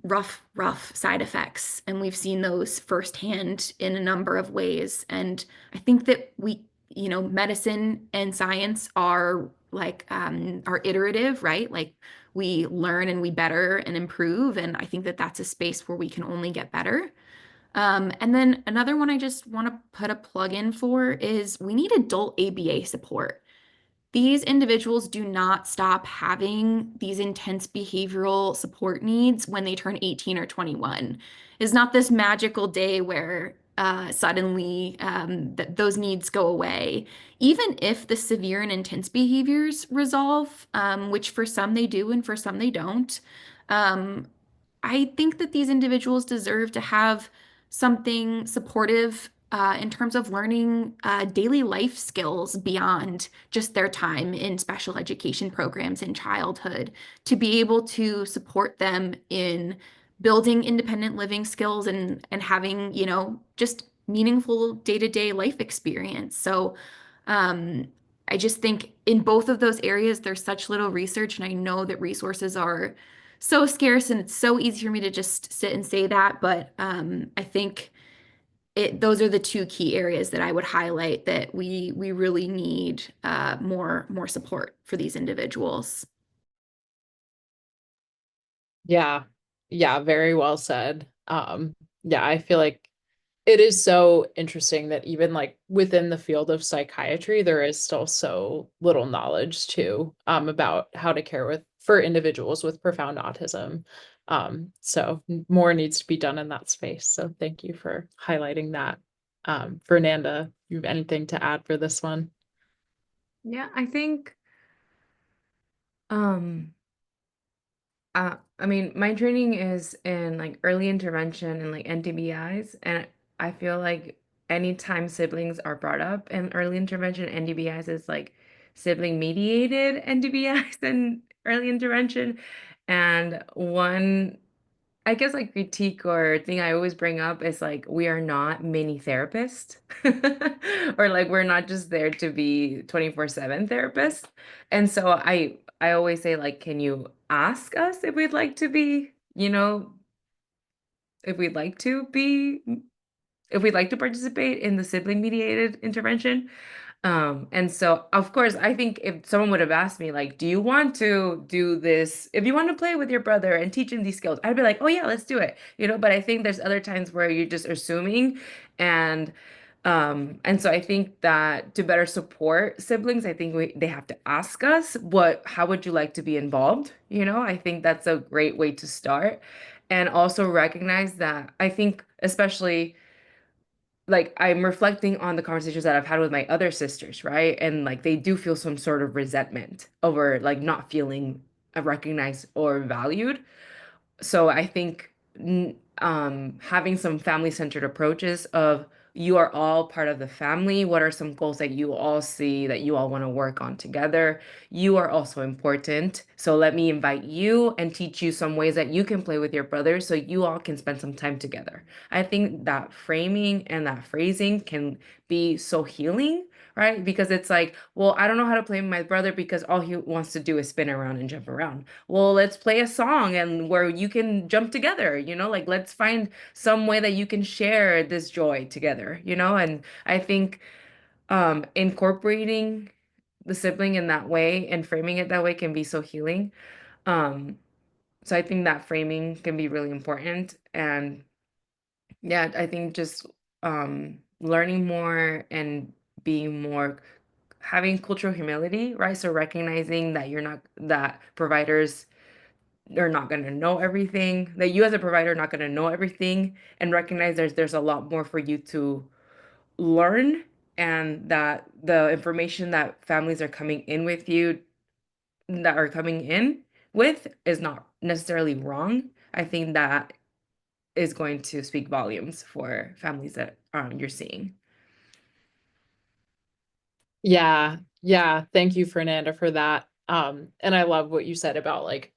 rough side effects. And we've seen those firsthand in a number of ways. And I think that medicine and science are are iterative, right? Like we learn and we better and improve. And I think that that's a space where we can only get better. And then another one I just want to put a plug in for is we need adult ABA support. These individuals do not stop having these intense behavioral support needs when they turn 18 or 21. It's not this magical day where suddenly those needs go away. Even if the severe and intense behaviors resolve, which for some they do and for some they don't, um, I think that these individuals deserve to have something supportive in terms of learning daily life skills beyond just their time in special education programs in childhood, to be able to support them in building independent living skills and having, just meaningful day-to-day life experience. So um, I just think in both of those areas, there's such little research, and I know that resources are so scarce and it's so easy for me to just sit and say that, but I think those are the two key areas that I would highlight that we really need more support for these individuals. Yeah. Yeah, very well said. Yeah, I feel like it is so interesting that even like within the field of psychiatry, there is still so little knowledge too, about how to care for individuals with profound autism. So more needs to be done in that space. So thank you for highlighting that. Fernanda, you have anything to add for this one? Yeah, I think um I mean, my training is in like early intervention and like NDBIs, and I feel like anytime siblings are brought up in early intervention, NDBIs is like sibling mediated NDBIs and early intervention. And one, I guess, like critique or thing I always bring up is like we are not mini therapists, or like we're not just there to be 24/7 therapists. And so I always say like, can you ask us if we'd like to be, if we'd like to be, if we'd like to participate in the sibling mediated intervention? And so of course, I think if someone would have asked me, like, do you want to do this? If you want to play with your brother and teach him these skills, I'd be like, oh yeah, let's do it. But I think there's other times where you're just assuming and and so I think that to better support siblings, I think they have to ask us how would you like to be involved? I think that's a great way to start. And also recognize that I think especially like I'm reflecting on the conversations that I've had with my other sisters, right? And like they do feel some sort of resentment over like not feeling recognized or valued. So I think having some family-centered approaches of you are all part of the family. What are some goals that you all see that you all want to work on together? You are also important. So let me invite you and teach you some ways that you can play with your brothers so you all can spend some time together. I think that framing and that phrasing can be so healing, right? Because it's like, well, I don't know how to play with my brother because all he wants to do is spin around and jump around. Well, let's play a song and where you can jump together, like let's find some way that you can share this joy together, and I think incorporating the sibling in that way and framing it that way can be so healing. So I think that framing can be really important. And yeah, I think just learning more and being more having cultural humility, right? So recognizing that you're not that providers are not going to know everything, that you as a provider are not going to know everything, and recognize there's a lot more for you to learn, and that the information that families are coming in with you that are coming in with is not necessarily wrong. I think that is going to speak volumes for families that you're seeing. Yeah, yeah. Thank you, Fernanda, for that. And I love what you said about like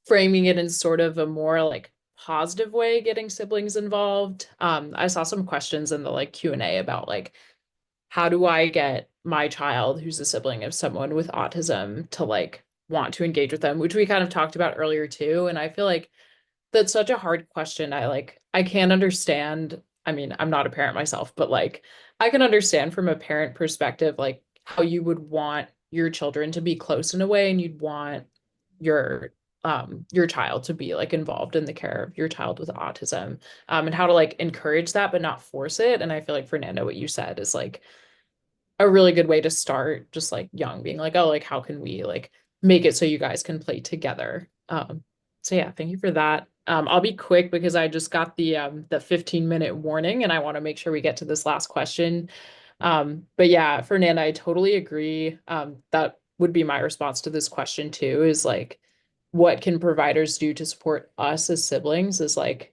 framing it in sort of a more like positive way, getting siblings involved. I saw some questions in the like Q&A about like how do I get my child who's a sibling of someone with autism to like want to engage with them, which we kind of talked about earlier too. And I feel like that's such a hard question. I can't understand. I mean, I'm not a parent myself, but like I can understand from a parent perspective, like how you would want your children to be close in a way and you'd want your child to be like involved in the care of your child with autism, and how to like encourage that but not force it. And I feel like Fernando, what you said is like a really good way to start just like young, being like, oh, like how can we like make it so you guys can play together. So yeah, thank you for that. I'll be quick because I just got the 15-minute warning and I want to make sure we get to this last question. But yeah, Fernanda, I totally agree. That would be my response to this question too, is like what can providers do to support us as siblings, is like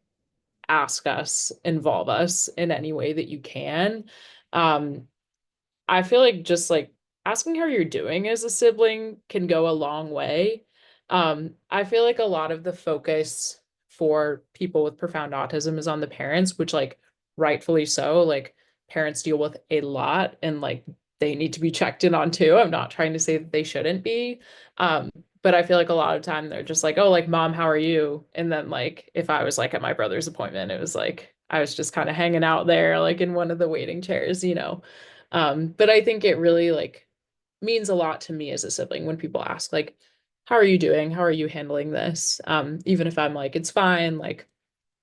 ask us, involve us in any way that you can. um I feel like just like asking how you're doing as a sibling can go a long way. I feel like a lot of the focus for people with profound autism is on the parents, which like rightfully so. Like parents deal with a lot and like they need to be checked in on too. I'm not trying to say that they shouldn't be. Um, but I feel like a lot of time they're just like, oh, like mom, how are you? And then like if I was like at my brother's appointment, it was like I was just kind of hanging out there like in one of the waiting chairs, you know. But I think it really like means a lot to me as a sibling when people ask like, how are you doing? How are you handling this? Even if I'm like, it's fine, like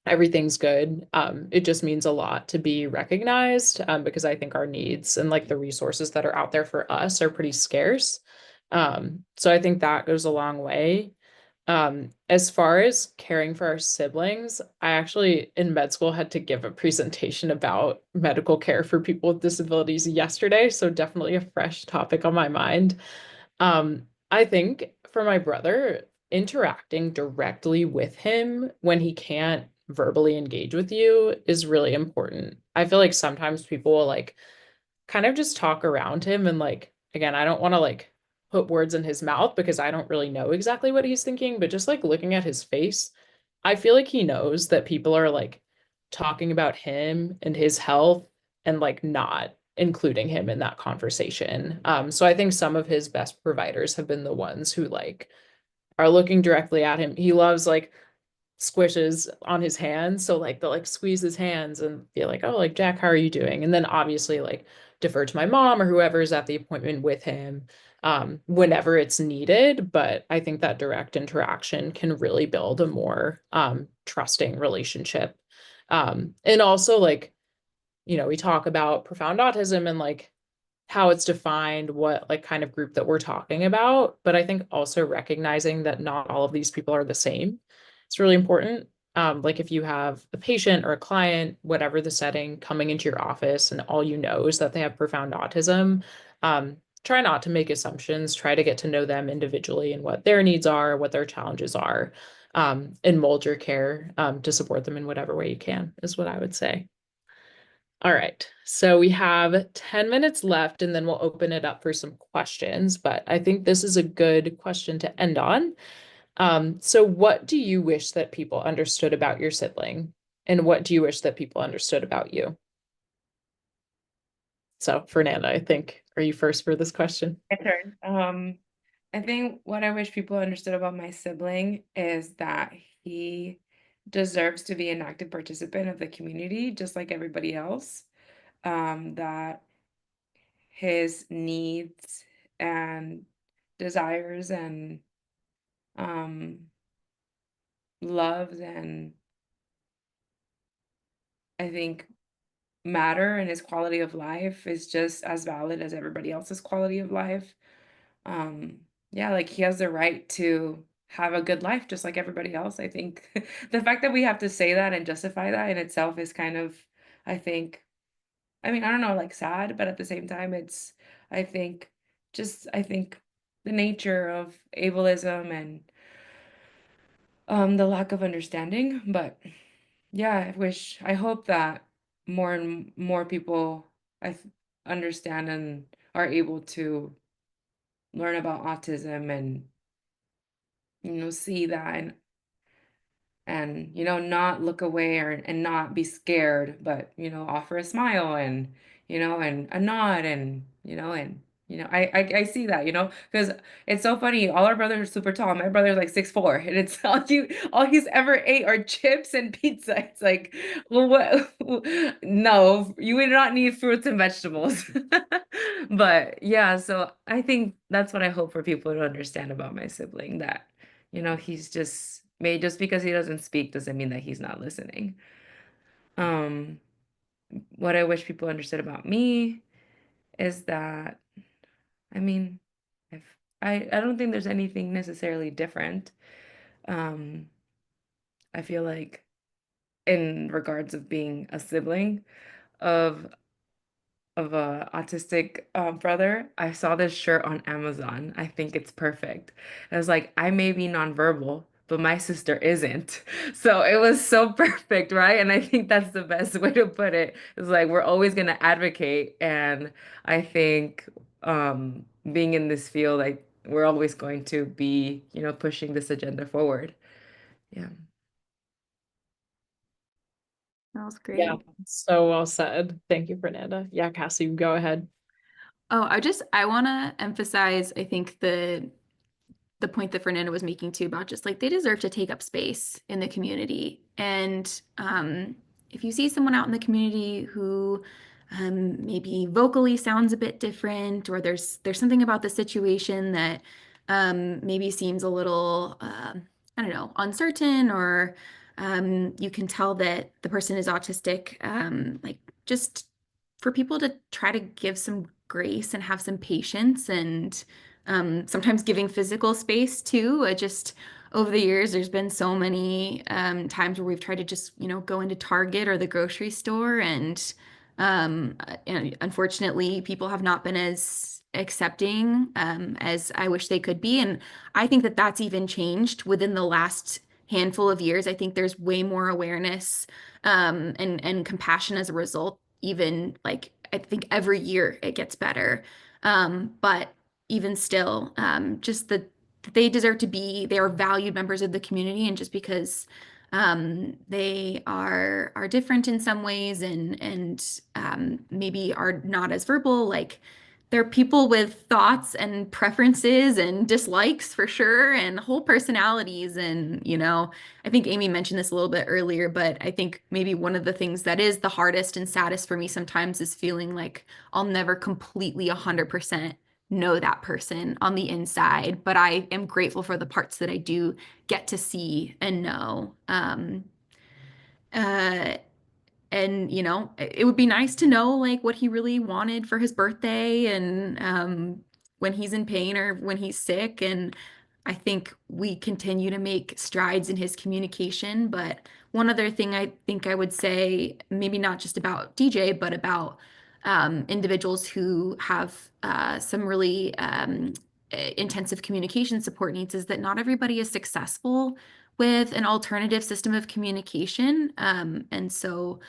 everything's good. It just means a lot to be recognized, because I think our needs and like the resources that are out there for us are pretty scarce. So I think that goes a long way. As far as caring for our siblings, I actually in med school had to give a presentation about medical care for people with disabilities yesterday, so definitely a fresh topic on my mind. I think for my brother, interacting directly with him when he can't verbally engage with you is really important. I feel like sometimes people will like kind of just talk around him and like again, I don't want to like put words in his mouth because I don't really know exactly what he's thinking, but just like looking at his face, I feel like he knows that people are like talking about him and his health and like not including him in that conversation. So I think some of his best providers have been the ones who like are looking directly at him. He loves like squishes on his hands. So like they'll like squeeze his hands and be like, oh, like Jack, how are you doing? And then obviously like defer to my mom or whoever's at the appointment with him, whenever it's needed. But I think that direct interaction can really build a more trusting relationship. And also like, you know, we talk about profound autism and like how it's defined, what like kind of group that we're talking about. But I think also recognizing that not all of these people are the same. It's really important. Like if you have a patient or a client, whatever the setting, coming into your office and all you know is that they have profound autism, try not to make assumptions, try to get to know them individually and what their needs are, what their challenges are, and mold your care to support them in whatever way you can, is what I would say. All right, so we have 10 minutes left and then we'll open it up for some questions, but I think this is a good question to end on. So what do you wish that people understood about your sibling? And what do you wish that people understood about you? So Fernanda, I think, are you first for this question? My turn. I think what I wish people understood about my sibling is that he deserves to be an active participant of the community, just like everybody else. That his needs and desires and um, loves and I think matter and his quality of life is just as valid as everybody else's quality of life. Um, yeah, like he has the right to have a good life just like everybody else. I think the fact that we have to say that and justify that in itself is kind of, I think, I mean, I don't know, like sad, but at the same time, it's, I think, I think the nature of ableism and the lack of understanding. But yeah, I hope that more and more people understand and are able to learn about autism and, see that and not look away and not be scared, but offer a smile and and a nod and I see that, because it's so funny. All our brothers are super tall. My brother's like 6'4", and it's all he's ever ate are chips and pizza. It's like, well, what? No, you would not need fruits and vegetables. But yeah, so I think that's what I hope for people to understand about my sibling, that he's just because he doesn't speak doesn't mean that he's not listening. Um, what I wish people understood about me is that, I mean, if I don't think there's anything necessarily different. Um, I feel like in regards of being a sibling of a autistic brother, I saw this shirt on Amazon. I think it's perfect. It was like, I may be nonverbal, but my sister isn't. So it was so perfect, right? And I think that's the best way to put it. It's like we're always going to advocate. And I think being in this field, like we're always going to be, pushing this agenda forward. Yeah. That was Yeah, great. so well said. Thank you, Fernanda. Yeah, Cassie, go ahead. Oh, I want to emphasize, I think the point that Fernanda was making too about just like they deserve to take up space in the community. And if you see someone out in the community who maybe vocally sounds a bit different, or there's something about the situation that maybe seems a little I don't know, uncertain, or you can tell that the person is autistic, like just for people to try to give some grace and have some patience, and sometimes giving physical space too. Just over the years, there's been so many times where we've tried to just, go into Target or the grocery store, and unfortunately, people have not been as accepting as I wish they could be. And I think that that's even changed within the last handful of years. I think there's way more awareness and compassion as a result. Even like I think every year it gets better. But even still, just that they deserve to be, they are valued members of the community, and just because they are different in some ways, and maybe are not as verbal, like they're people with thoughts and preferences and dislikes for sure, and whole personalities. And I think Amy mentioned this a little bit earlier, but I think maybe one of the things that is the hardest and saddest for me sometimes is feeling like I'll never completely 100% know that person on the inside, but I am grateful for the parts that I do get to see and know. Uh, and it would be nice to know like what he really wanted for his birthday, and when he's in pain or when he's sick. And I think we continue to make strides in his communication. But one other thing I think I would say, maybe not just about DJ, but about individuals who have some really intensive communication support needs, is that not everybody is successful with an alternative system of communication. And so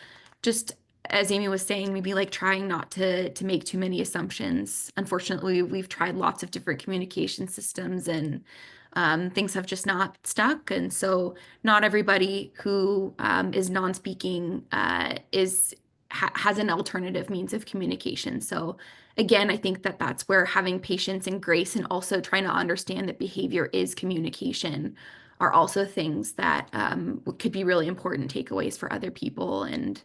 just as Amy was saying, maybe like trying not to make too many assumptions. Unfortunately, we've tried lots of different communication systems, and things have just not stuck. And so not everybody who is non-speaking has an alternative means of communication. So again, I think that that's where having patience and grace, and also trying to understand that behavior is communication, are also things that could be really important takeaways for other people. And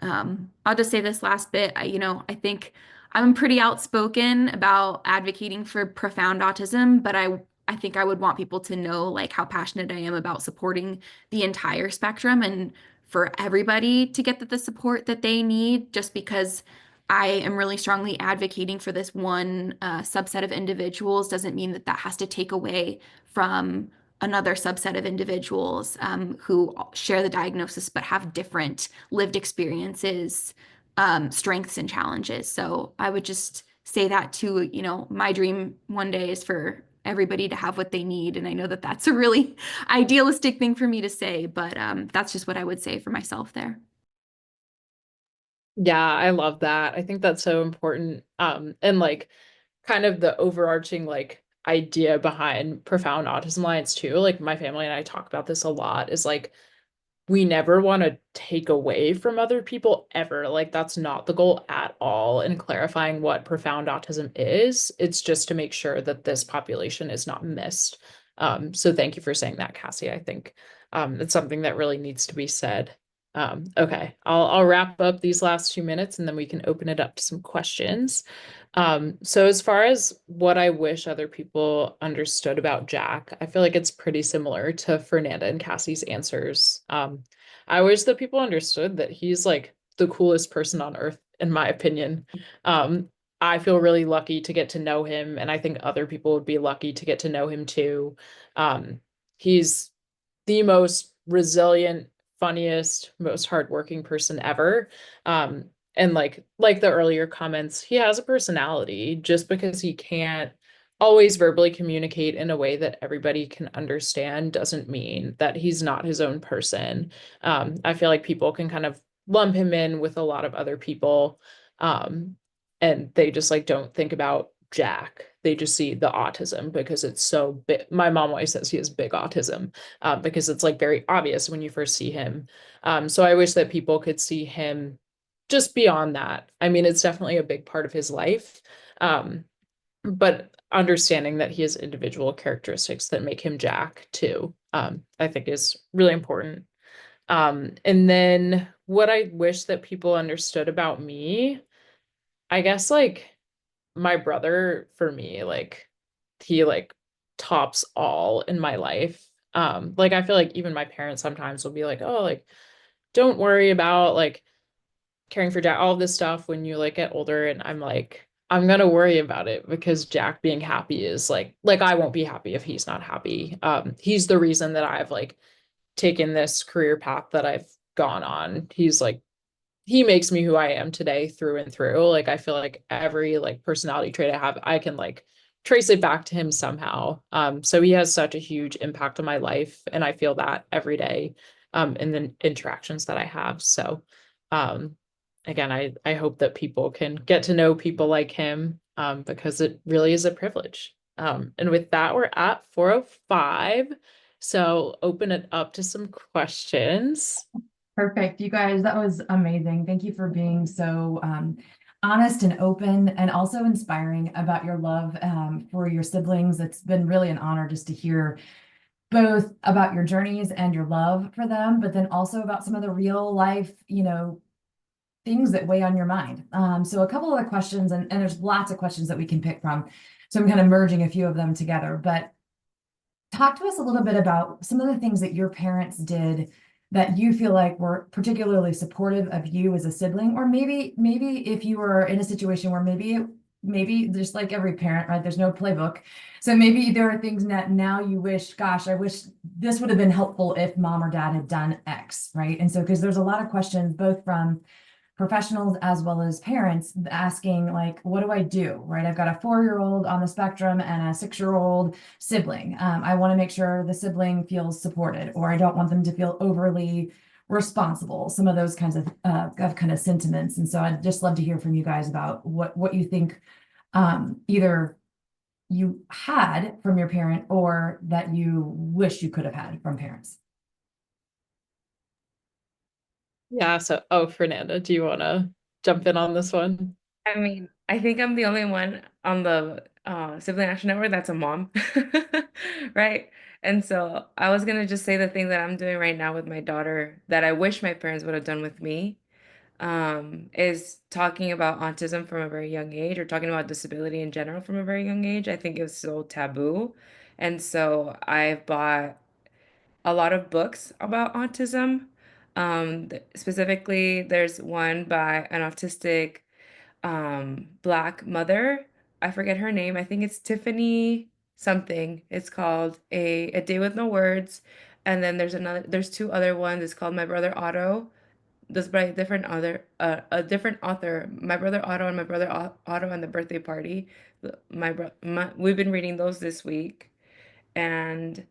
I'll just say this last bit. I think I'm pretty outspoken about advocating for profound autism, but I think I would want people to know like how passionate I am about supporting the entire spectrum. And for everybody to get the support that they need. Just because I am really strongly advocating for this one subset of individuals doesn't mean that that has to take away from another subset of individuals who share the diagnosis but have different lived experiences, strengths, and challenges. So I would just say that too, my dream one day is for everybody to have what they need. And I know that that's a really idealistic thing for me to say, but that's just what I would say for myself there. Yeah, I love that. I think that's so important. And like kind of the overarching like idea behind Profound Autism Alliance too, like my family and I talk about this a lot, is like we never want to take away from other people ever. Like that's not the goal at all in clarifying what profound autism is. It's just to make sure that this population is not missed. So thank you for saying that, Cassie. I think it's something that really needs to be said. Okay, I'll wrap up these last 2 minutes and then we can open it up to some questions. So as far as what I wish other people understood about Jack, I feel like it's pretty similar to Fernanda and Cassie's answers. I wish that people understood that he's like the coolest person on earth, in my opinion. I feel really lucky to get to know him, and I think other people would be lucky to get to know him too. He's the most resilient, funniest, most hardworking person ever. And like the earlier comments, he has a personality. Just because he can't always verbally communicate in a way that everybody can understand doesn't mean that he's not his own person. I feel like people can kind of lump him in with a lot of other people. And they just like don't think about Jack. They just see the autism because it's so big. My mom always says he has big autism, because it's like very obvious when you first see him. So I wish that people could see him just beyond that. I mean, it's definitely a big part of his life. But understanding that he has individual characteristics that make him Jack too, I think is really important. And then what I wish that people understood about me, I guess like my brother for me, like he like tops all in my life. Like I feel like even my parents sometimes will be like, oh, like don't worry about like caring for Jack, all of this stuff when you like get older. And I'm like, I'm gonna worry about it because Jack being happy is like I won't be happy if he's not happy. He's the reason that I've like taken this career path that I've gone on. He's like he makes me who I am today through and through. Like I feel like every like personality trait I have, I can like trace it back to him somehow. So he has such a huge impact on my life, and I feel that every day in the interactions that I have. So um again, I hope that people can get to know people like him, because it really is a privilege. And with that, we're at 4:05. So open it up to some questions. Perfect. You guys, that was amazing. Thank you for being so honest and open and also inspiring about your love for your siblings. It's been really an honor just to hear both about your journeys and your love for them, but then also about some of the real life, things that weigh on your mind. So a couple of the questions, and there's lots of questions that we can pick from. So I'm kind of merging a few of them together, but talk to us a little bit about some of the things that your parents did that you feel like were particularly supportive of you as a sibling, or maybe if you were in a situation where maybe just like every parent, right? There's no playbook. So maybe there are things that now you wish, gosh, I wish this would have been helpful if mom or dad had done X, right? And so, because there's a lot of questions, both from professionals as well as parents asking like, what do I do, right? I've got a 4-year-old on the spectrum and a 6-year-old sibling. I want to make sure the sibling feels supported, or I don't want them to feel overly responsible, some of those kinds of kind of sentiments. And so I'd just love to hear from you guys about what you think either you had from your parent or that you wish you could have had from parents. Yeah, so Fernanda, do you want to jump in on this one? I mean, I think I'm the only one on the Sibling Action Network that's a mom, right? And so I was gonna just say the thing that I'm doing right now with my daughter that I wish my parents would have done with me, is talking about autism from a very young age, or talking about disability in general from a very young age. I think it's so taboo. And so I've bought a lot of books about autism. Specifically, there's one by an autistic Black mother. I forget her name. I think it's Tiffany something. It's called A Day with No Words. And then there's two other ones. It's called My Brother Otto. This by a different author. My Brother Otto and My Brother Otto and the Birthday Party. We've been reading those this week. And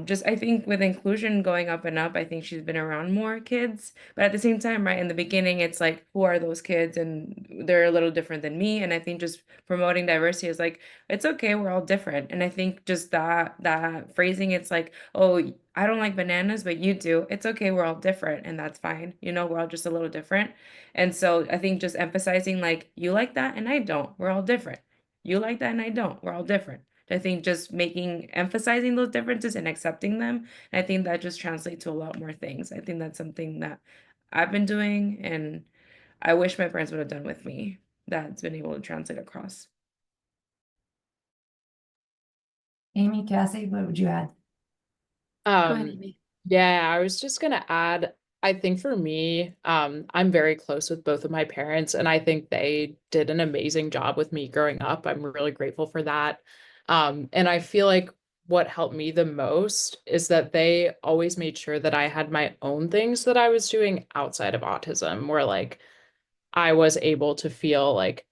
just I think with inclusion going up and up, I think she's been around more kids. But at the same time, right, in the beginning, it's like, who are those kids? And they're a little different than me. And I think just promoting diversity is like, it's okay, we're all different. And I think just that phrasing, it's like, oh, I don't like bananas, but you do. It's okay, we're all different, and that's fine. You know, we're all just a little different. And so I think just emphasizing like, you like that and I don't. We're all different. You like that and I don't. We're all different. I think just emphasizing those differences and accepting them, and I think that just translates to a lot more things. I think that's something that I've been doing, and I wish my parents would have done with me. That's been able to translate across. Amy, Cassie, what would you add? Go ahead, Um, Amy. yeah, I was just gonna add, I think for me, I'm very close with both of my parents, and I think they did an amazing job with me growing up. I'm really grateful for that. And I feel like what helped me the most is that they always made sure that I had my own things that I was doing outside of autism, where like I was able to feel like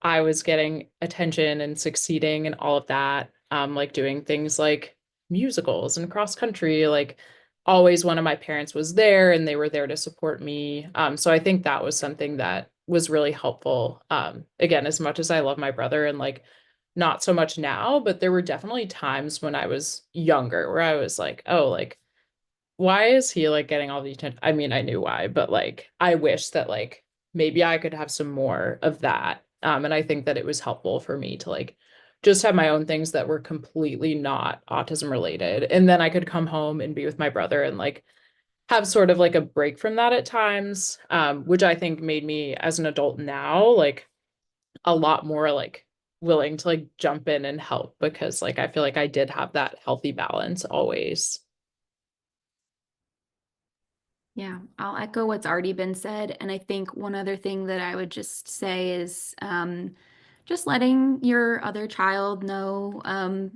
I was getting attention and succeeding and all of that. Like doing things like musicals and cross country, like always one of my parents was there and they were there to support me. So I think that was something that was really helpful. Again, as much as I love my brother and like not so much now, but there were definitely times when I was younger where I was like, oh, like, why is he like getting all the attention? I mean, I knew why, but like I wish that like maybe I could have some more of that. And I think that it was helpful for me to like just have my own things that were completely not autism related. And then I could come home and be with my brother and like have sort of like a break from that at times, which I think made me as an adult now like a lot more like willing to like jump in and help because like I feel like I did have that healthy balance always. Yeah, I'll echo what's already been said. And I think one other thing that I would just say is just letting your other child know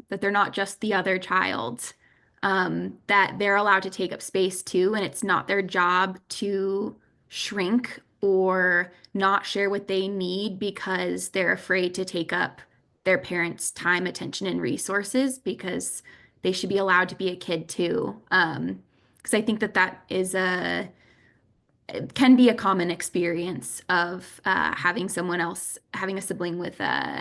that they're not just the other child, that they're allowed to take up space too. And it's not their job to shrink or not share what they need because they're afraid to take up their parents' time, attention, and resources because they should be allowed to be a kid too. Because I think that that is a it can be a common experience of having someone else having a sibling with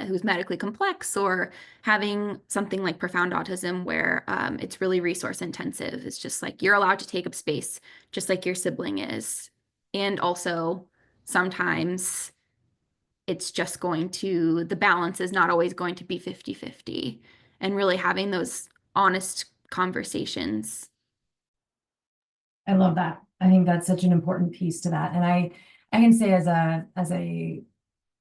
who's medically complex or having something like profound autism where it's really resource intensive. It's just like you're allowed to take up space just like your sibling is. And also sometimes it's just going to the balance is not always going to be 50-50 and really having those honest conversations. I love that. I think that's such an important piece to that. And I can say as a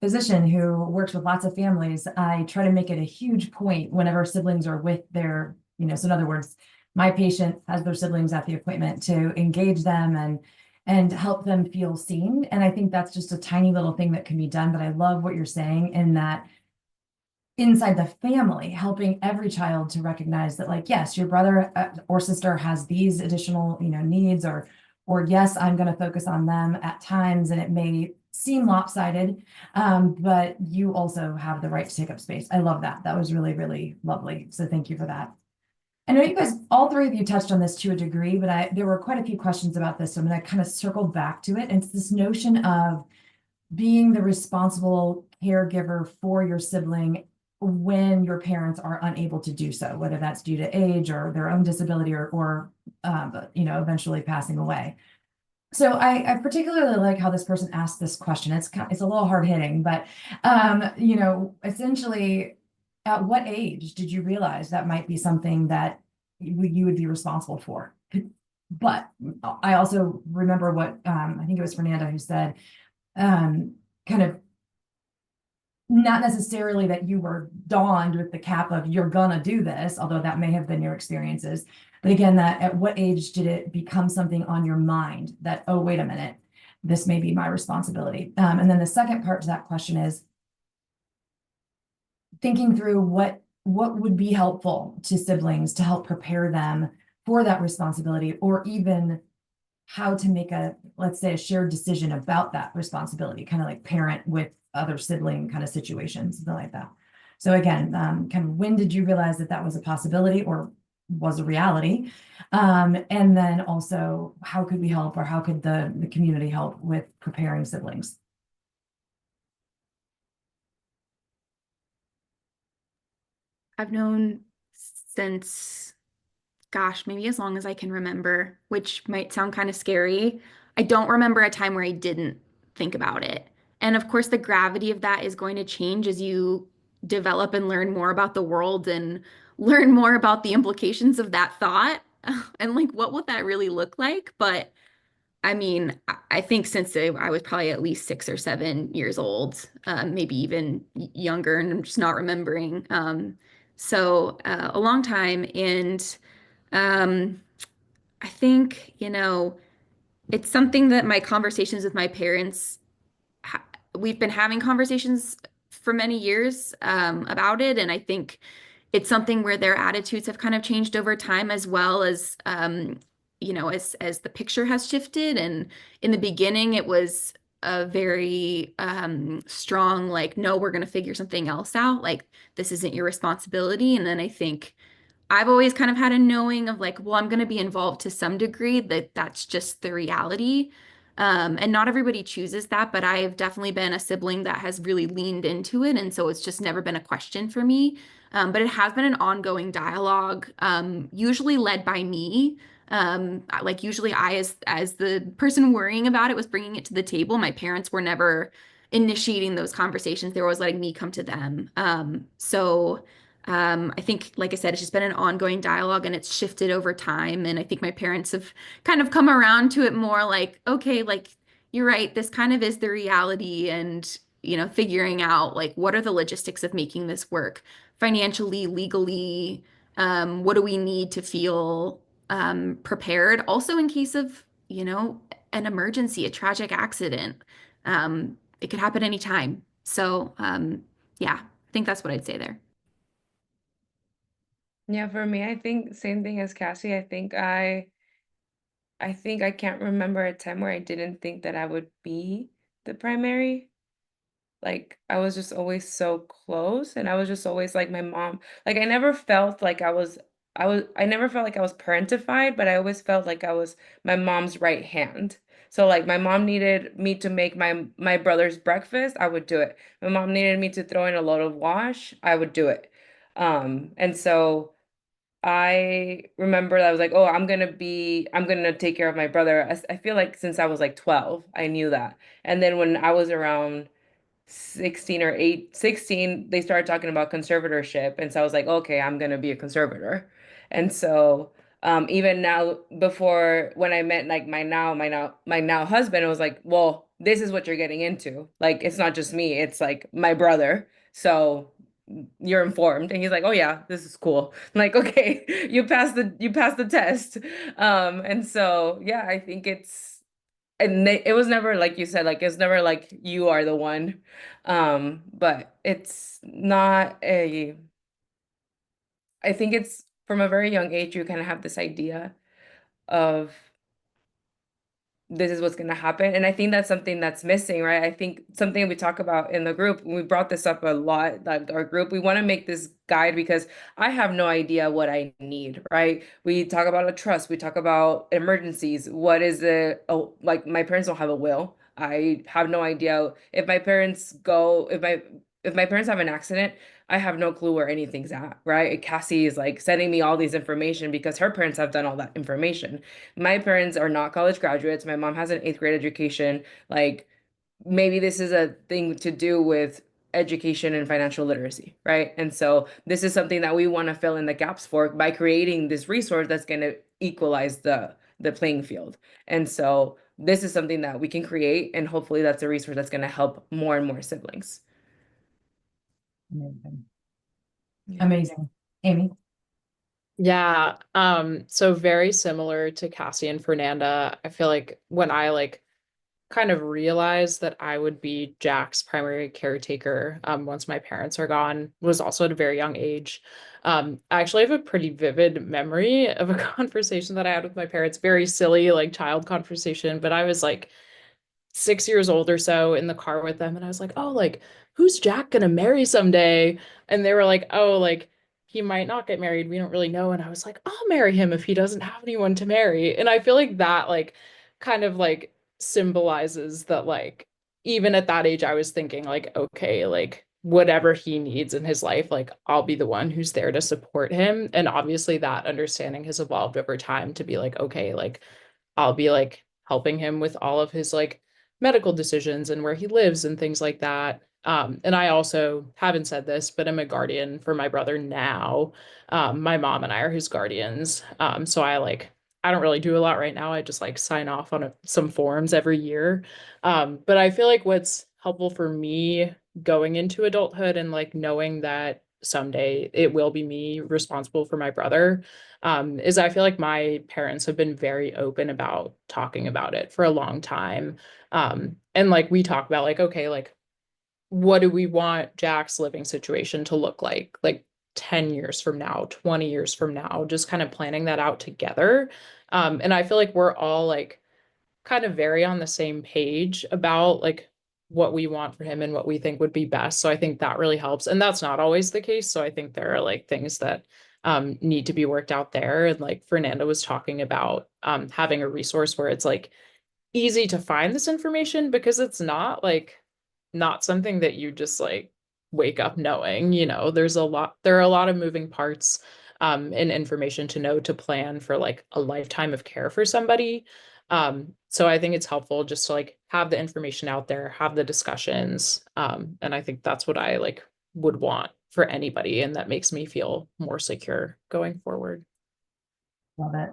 physician who works with lots of families, I try to make it a huge point whenever siblings are with their, so in other words, my patient has their siblings at the appointment to engage them and help them feel seen. And I think that's just a tiny little thing that can be done. But I love what you're saying in that inside the family, helping every child to recognize that, like, yes, your brother or sister has these additional, needs, or yes, I'm going to focus on them at times, and it may seem lopsided, but you also have the right to take up space. I love that. That was really, really lovely. So thank you for that. I know you guys, all three of you touched on this to a degree, but there were quite a few questions about this. So I'm going to kind of circle back to it. And it's this notion of being the responsible caregiver for your sibling when your parents are unable to do so, whether that's due to age or their own disability or eventually passing away. So I particularly like how this person asked this question. It's a little hard hitting, but essentially, at what age did you realize that might be something that you would be responsible for? But I also remember what I think it was Fernanda who said, kind of not necessarily that you were donned with the cap of you're gonna do this, although that may have been your experiences, But again, that at what age did it become something on your mind that, oh, wait a minute, this may be my responsibility? And then the second part to that question is thinking through what would be helpful to siblings to help prepare them for that responsibility, or even how to make a, let's say, a shared decision about that responsibility, kind of like parent with other sibling kind of situations, something like that. So again, kind of when did you realize that that was a possibility or was a reality? And then also, how could we help, or how could the community help with preparing siblings? I've known since, gosh, maybe as long as I can remember, which might sound kind of scary. I don't remember a time where I didn't think about it. And of course, the gravity of that is going to change as you develop and learn more about the world and learn more about the implications of that thought and like what would that really look like. But I mean, I think since I was probably at least 6 or 7 years old, maybe even younger, and I'm just not remembering. So a long time. And um, I think, it's something that my conversations with my parents, ha we've been having conversations for many years about it. And I think it's something where their attitudes have kind of changed over time, as well as as the picture has shifted. And in the beginning it was a very strong, like, no, we're going to figure something else out, like this isn't your responsibility. And then I think I've always kind of had a knowing of like, well, I'm going to be involved to some degree, that that's just the reality. And not everybody chooses that, but I have definitely been a sibling that has really leaned into it. And so it's just never been a question for me. But it has been an ongoing dialogue, usually led by me. Like usually I, as the person worrying about it, was bringing it to the table. My parents were never initiating those conversations. They were always letting me come to them. I think, like I said, it's just been an ongoing dialogue and it's shifted over time. And I think my parents have kind of come around to it more like, okay, like you're right, this kind of is the reality. And, figuring out like what are the logistics of making this work financially, legally, what do we need to feel prepared? Also, in case of, an emergency, a tragic accident, it could happen anytime. So, yeah, I think that's what I'd say there. Yeah, for me, I think same thing as Cassie. I think I can't remember a time where I didn't think that I would be the primary. Like I was just always so close, and I was just always like my mom. Like I never felt like I never felt like I was parentified, but I always felt like I was my mom's right hand. So like my mom needed me to make my brother's breakfast, I would do it. My mom needed me to throw in a load of wash, I would do it. And so I remember that I was like, oh, I'm gonna take care of my brother. I feel like since I was like 12, I knew that. And then when I was around 16, they started talking about conservatorship. And so I was like, okay, I'm gonna be a conservator. And so even now, before when I met like my now husband, it was like, well, this is what you're getting into. Like it's not just me, it's like my brother. So you're informed. And he's like, oh yeah, this is cool. I'm like, okay, you passed the test. And so yeah, I think it was never like you said, like it's never like you are the one. But it's not a I think it's from a very young age you kind of have this idea of this is what's going to happen. And I think that's something that's missing, right? I think something we talk about in the group, we brought this up a lot, like our group, we want to make this guide because I have no idea what I need, right? We talk about a trust, we talk about emergencies. What is it? Oh, like my parents don't have a will. I have no idea if my parents have an accident, I have no clue where anything's at, right? Cassie is like sending me all these information because her parents have done all that information. My parents are not college graduates. My mom has an eighth grade education. Like maybe this is a thing to do with education and financial literacy, right? And so this is something that we want to fill in the gaps for by creating this resource that's going to equalize the playing field. And so this is something that we can create, and hopefully that's a resource that's going to help more and more siblings. Amazing. Yeah. Amazing. Amy? Yeah, so very similar to Cassie and Fernanda. I feel like when I like kind of realized that I would be Jack's primary caretaker, once my parents are gone, was also at a very young age. I actually have a pretty vivid memory of a conversation that I had with my parents, very silly, like child conversation, but I was like 6 years old or so in the car with them, and I was like, oh, like, who's Jack gonna marry someday? And they were like, oh, like, he might not get married. We don't really know. And I was like, I'll marry him if he doesn't have anyone to marry. And I feel like that, like, kind of like symbolizes that, like, even at that age, I was thinking, like, okay, like, whatever he needs in his life, like, I'll be the one who's there to support him. And obviously, that understanding has evolved over time to be like, okay, like, I'll be like helping him with all of his like medical decisions and where he lives and things like that. And I also haven't said this, but I'm a guardian for my brother now. My mom and I are his guardians. So I don't really do a lot right now. I just like sign off on some forms every year. But I feel like what's helpful for me going into adulthood and like knowing that someday it will be me responsible for my brother, is I feel like my parents have been very open about talking about it for a long time. And like we talk about like, okay, like what do we want Jack's living situation to look like 10 years from now, 20 years from now, just kind of planning that out together. And I feel like we're all like kind of very on the same page about like what we want for him and what we think would be best. So I think that really helps. And that's not always the case. So I think there are like things that need to be worked out there. And like Fernanda was talking about having a resource where it's like easy to find this information because it's not like not something that you just like wake up knowing, there are a lot of moving parts and information to know to plan for like a lifetime of care for somebody. So I think it's helpful just to like have the information out there, have the discussions. And I think that's what I like would want for anybody, and that makes me feel more secure going forward. Love it.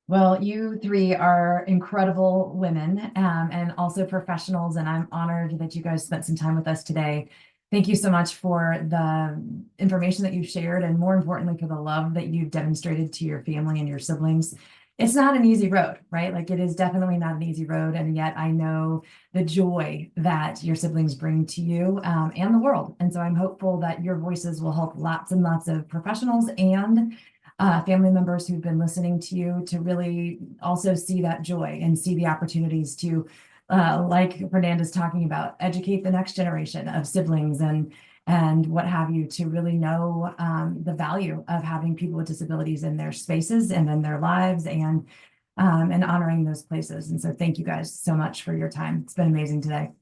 Well, you three are incredible women, and also professionals, and I'm honored that you guys spent some time with us today. Thank you so much for the information that you've shared, and more importantly, for the love that you've demonstrated to your family and your siblings. It's not an easy road, right? Like it is definitely not an easy road, and yet I know the joy that your siblings bring to you, and the world. And so I'm hopeful that your voices will help lots and lots of professionals and family members who've been listening to you to really also see that joy and see the opportunities to, like Fernanda's talking about, educate the next generation of siblings and what have you, to really know the value of having people with disabilities in their spaces and in their lives, and honoring those places. And so thank you guys so much for your time. It's been amazing today.